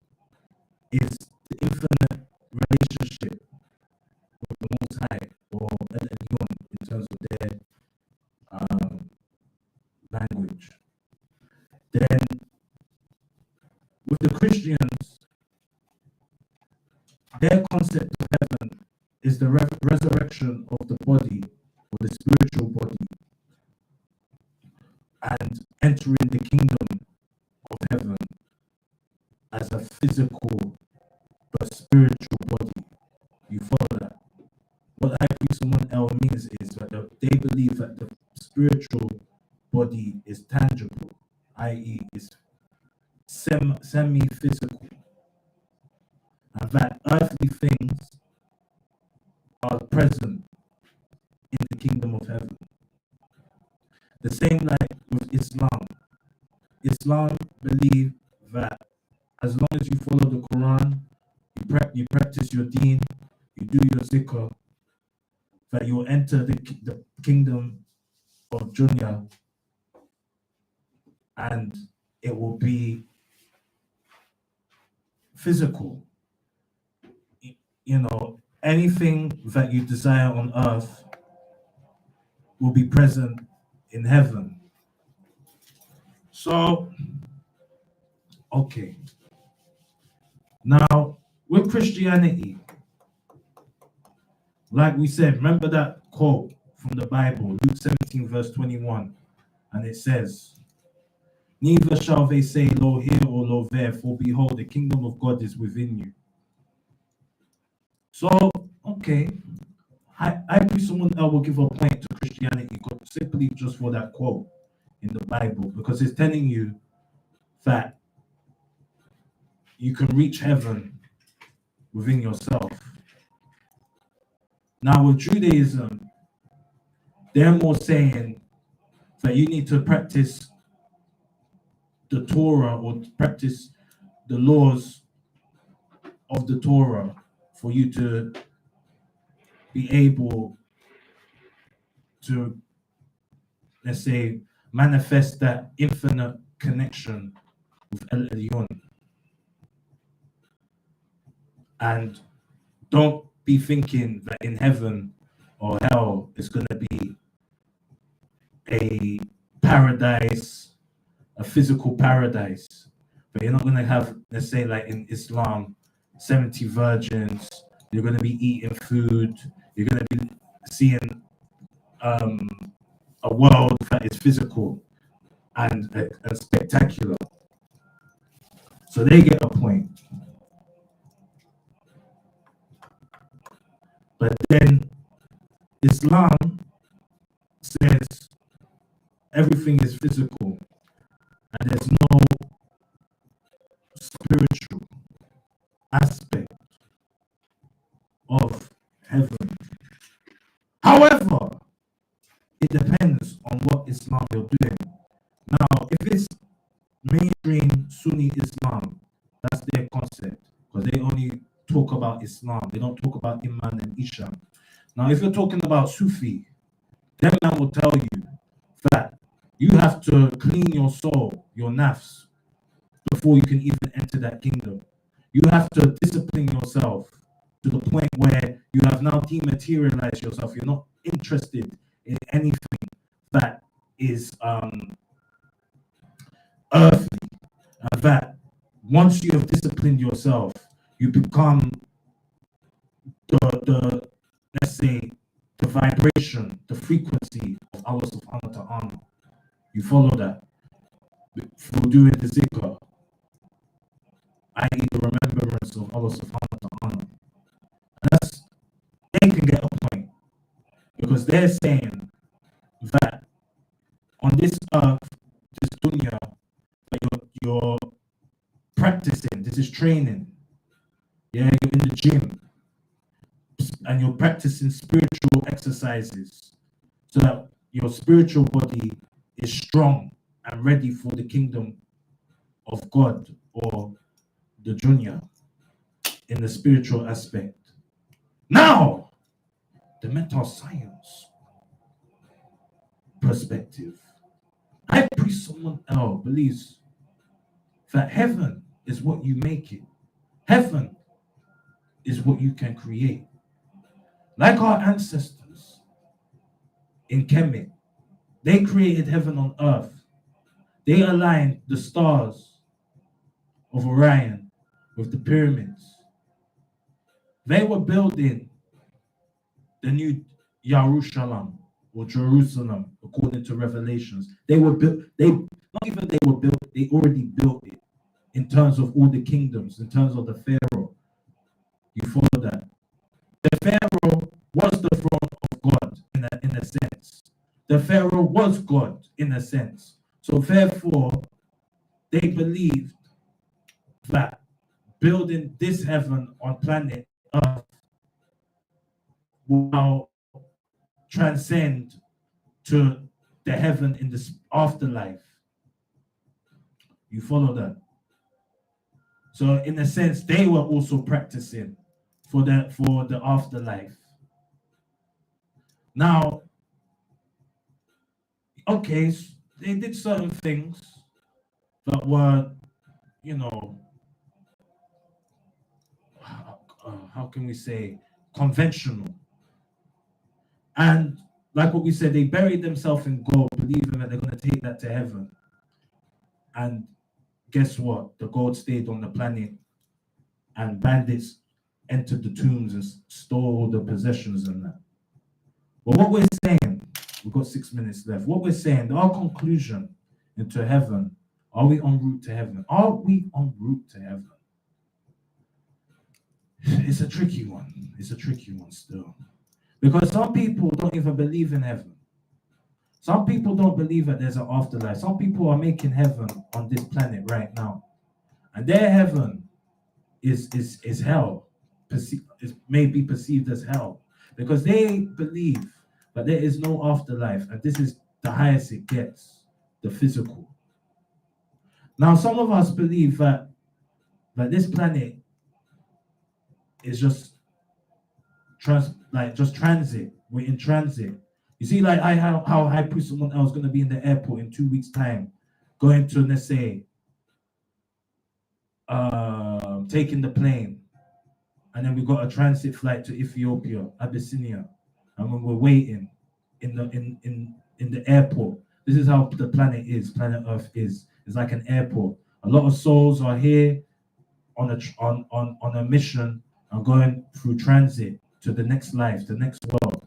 is the infinite relationship with the Most High, or El Elyon in terms of their language. Then, with the Christians, Their concept of heaven is the resurrection of the body, or the spiritual body, and entering the kingdom of heaven as a physical but spiritual body. You follow that? What high priest someone else means is that they believe that the spiritual body is tangible, i.e., is semi-physical, and that earthly things are present in the kingdom of heaven. The same like with Islam. Islam believe that as long as you follow the Quran, you practice your deen, you do your zikr, that you'll enter the kingdom of dunya, and it will be physical. You know, anything that you desire on earth will be present in heaven. So, okay. Now, with Christianity, like we said, remember that quote from the Bible, Luke 17, verse 21, and it says, "Neither shall they say, Lo here or Lo there, for behold, the kingdom of God is within you." So, okay, I believe someone else will give a point to Christianity simply just for that quote in the Bible, because it's telling you that you can reach heaven within yourself. Now, with Judaism, they're more saying that you need to practice the Torah or practice the laws of the Torah for you to be able to, let's say, manifest that infinite connection with El Elyon. And don't be thinking that in heaven or hell it's going to be a paradise, a physical paradise. But you're not going to have, let's say, like in Islam, 70 virgins. You're going to be eating food. You're going to be seeing a world that is physical and spectacular. So they get a point. But then Islam says everything is physical and there's no spiritual aspect of heaven. However, it depends on what Islam you're doing. Now, if it's mainstream Sunni Islam, that's their concept, because they only talk about Islam. They don't talk about Iman and Isham. Now, if you're talking about Sufi, then I will tell you that you have to clean your soul, your nafs, before you can even enter that kingdom. You have to discipline yourself to the point where you have now dematerialized yourself. You're not interested in anything that is earthly. And that once you have disciplined yourself, you become the let's say the vibration, the frequency of Allah subhanahu wa ta'ala. You follow that for doing the zikr, i.e. the remembrance of Allah subhanahu wa ta'ala. That's, they can get a point, because they're saying that on this earth, this dunya, that you're practicing, this is training. Yeah, you're in the gym and you're practicing spiritual exercises so that your spiritual body is strong and ready for the kingdom of God, or the dunya, in the spiritual aspect. Now, the mental science perspective. I believe someone else believes that heaven is what you make it. Heaven is what you can create. Like our ancestors in Kemet, they created heaven on earth. They aligned the stars of Orion with the pyramids. They were building the new Jerusalem or Jerusalem, according to Revelations. They were built, not even they were built, they already built it in terms of all the kingdoms, in terms of the Pharaoh. You follow that? The Pharaoh was the throne of God in a sense. The Pharaoh was God in a sense. So therefore, they believed that building this heaven on planet Earth will transcend to the heaven in the afterlife. You follow that? So in a sense, they were also practicing for the afterlife. Now, okay, they did certain things that were, you know, how can we say, conventional. And like what we said, they buried themselves in gold, believing that they're going to take that to heaven. And guess what? The gold stayed on the planet, and bandits entered the tombs and stole all the possessions and that. But what we're saying, we've got 6 minutes left. What we're saying, our conclusion into heaven, are we en route to heaven? Are we en route to heaven? It's a tricky one. It's a tricky one still. Because some people don't even believe in heaven. Some people don't believe that there's an afterlife. Some people are making heaven on this planet right now. And their heaven is hell. It may be perceived as hell. Because they believe that there is no afterlife. And this is the highest it gets, the physical. Now, some of us believe that this planet is just transit. We're in transit. You see, like how High Priest someone else going to be in the airport in 2 weeks' time, going to, let's say, taking the plane, and then we got a transit flight to Ethiopia, Abyssinia, and when we're waiting in the airport, this is how the planet is. Planet Earth is. It's like an airport. A lot of souls are here on a mission and going through transit to the next life, the next world.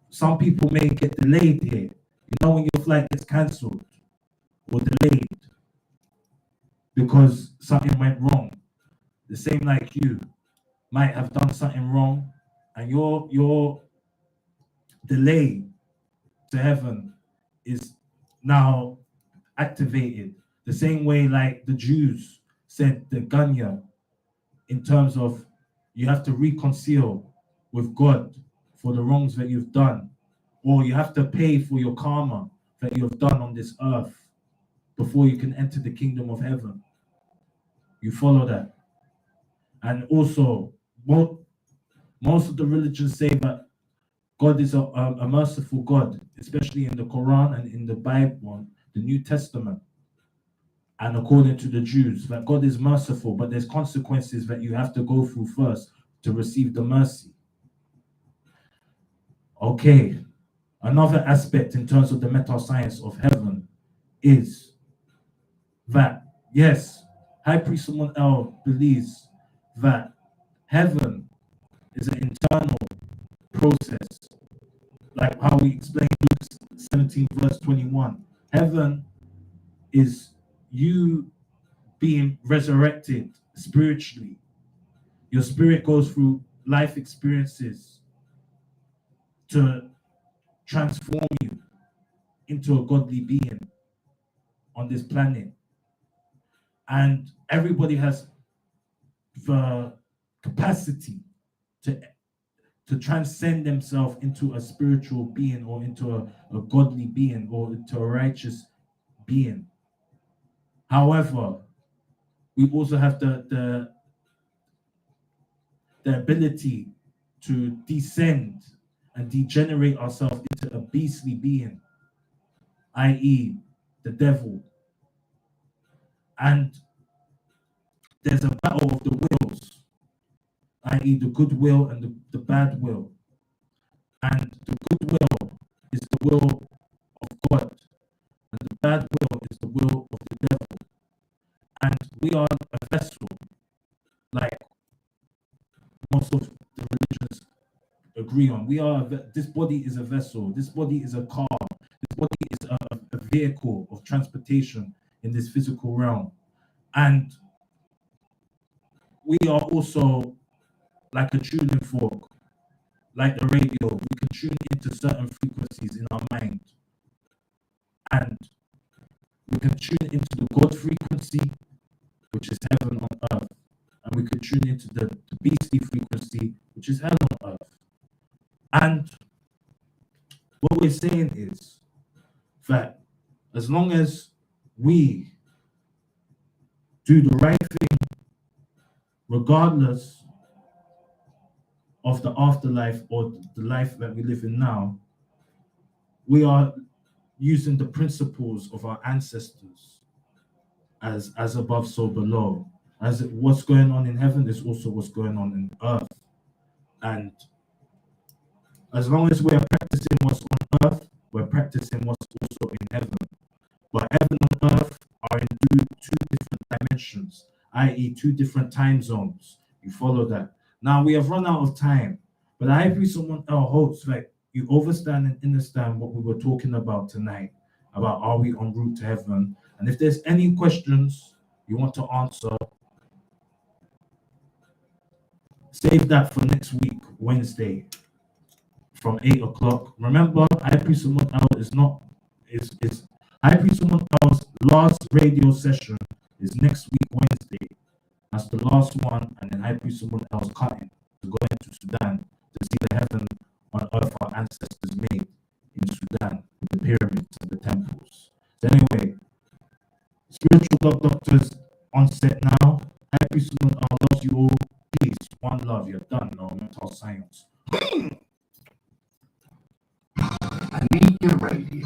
Some people may get delayed here. You know, when your flight gets cancelled or delayed because something went wrong. The same like you might have done something wrong, and your delay to heaven is now activated. The same way like the Jews said the Ganya, in terms of you have to reconcile with God for the wrongs that you've done, or you have to pay for your karma that you have done on this earth before you can enter the kingdom of heaven. You follow that? And also, most of the religions say that God is a merciful God, especially in the Quran and in the Bible, the New Testament. And according to the Jews, that God is merciful, but there's consequences that you have to go through first to receive the mercy. Okay, another aspect in terms of the meta science of heaven is that, yes, High Priest Amun believes that heaven is an internal process, like how we explained Luke 17 verse 21. Heaven is you being resurrected spiritually. Your spirit goes through life experiences to transform you into a godly being on this planet. And everybody has the capacity to transcend themselves into a spiritual being, or into a godly being, or into a righteous being. However, we also have the ability to descend and degenerate ourselves into a beastly being, i.e., the devil. And there's a battle of the wills, i.e., the good will and the bad will. And the good will is the will of God, and the bad will is the will of the devil. And we are a vessel, like most of agree on. This body is a vessel. This body is a car. This body is a vehicle of transportation in this physical realm. And we are also like a tuning fork, like the radio. We can tune into certain frequencies in our mind. And we can tune into the God frequency, which is heaven on earth. And we can tune into the beastly frequency, which is hell on earth. And what we're saying is that as long as we do the right thing, regardless of the afterlife or the life that we live in now, we are using the principles of our ancestors as above, so below. As what's going on in heaven is also what's going on in earth. And as long as we're practicing what's on earth, we're practicing what's also in heaven. But heaven and earth are in two different dimensions, i.e., two different time zones. You follow that. Now we have run out of time, but I hope someone else hopes that you understand and understand what we were talking about tonight, about are we en route to heaven? And if there's any questions you want to answer, save that for next week, Wednesday, from 8 o'clock. Remember, I Pre Someone Else is I Pre Someone Else's last radio session is next week, Wednesday. That's the last one, and then I Pre Someone Else cutting to go into Sudan to see the heaven on earth our ancestors made in Sudan with the pyramids and the temples. So anyway, spiritual love doctors on set now. I Pre Someone Else loves you all. Peace, one love. You're done now. Mental science. I need your radio.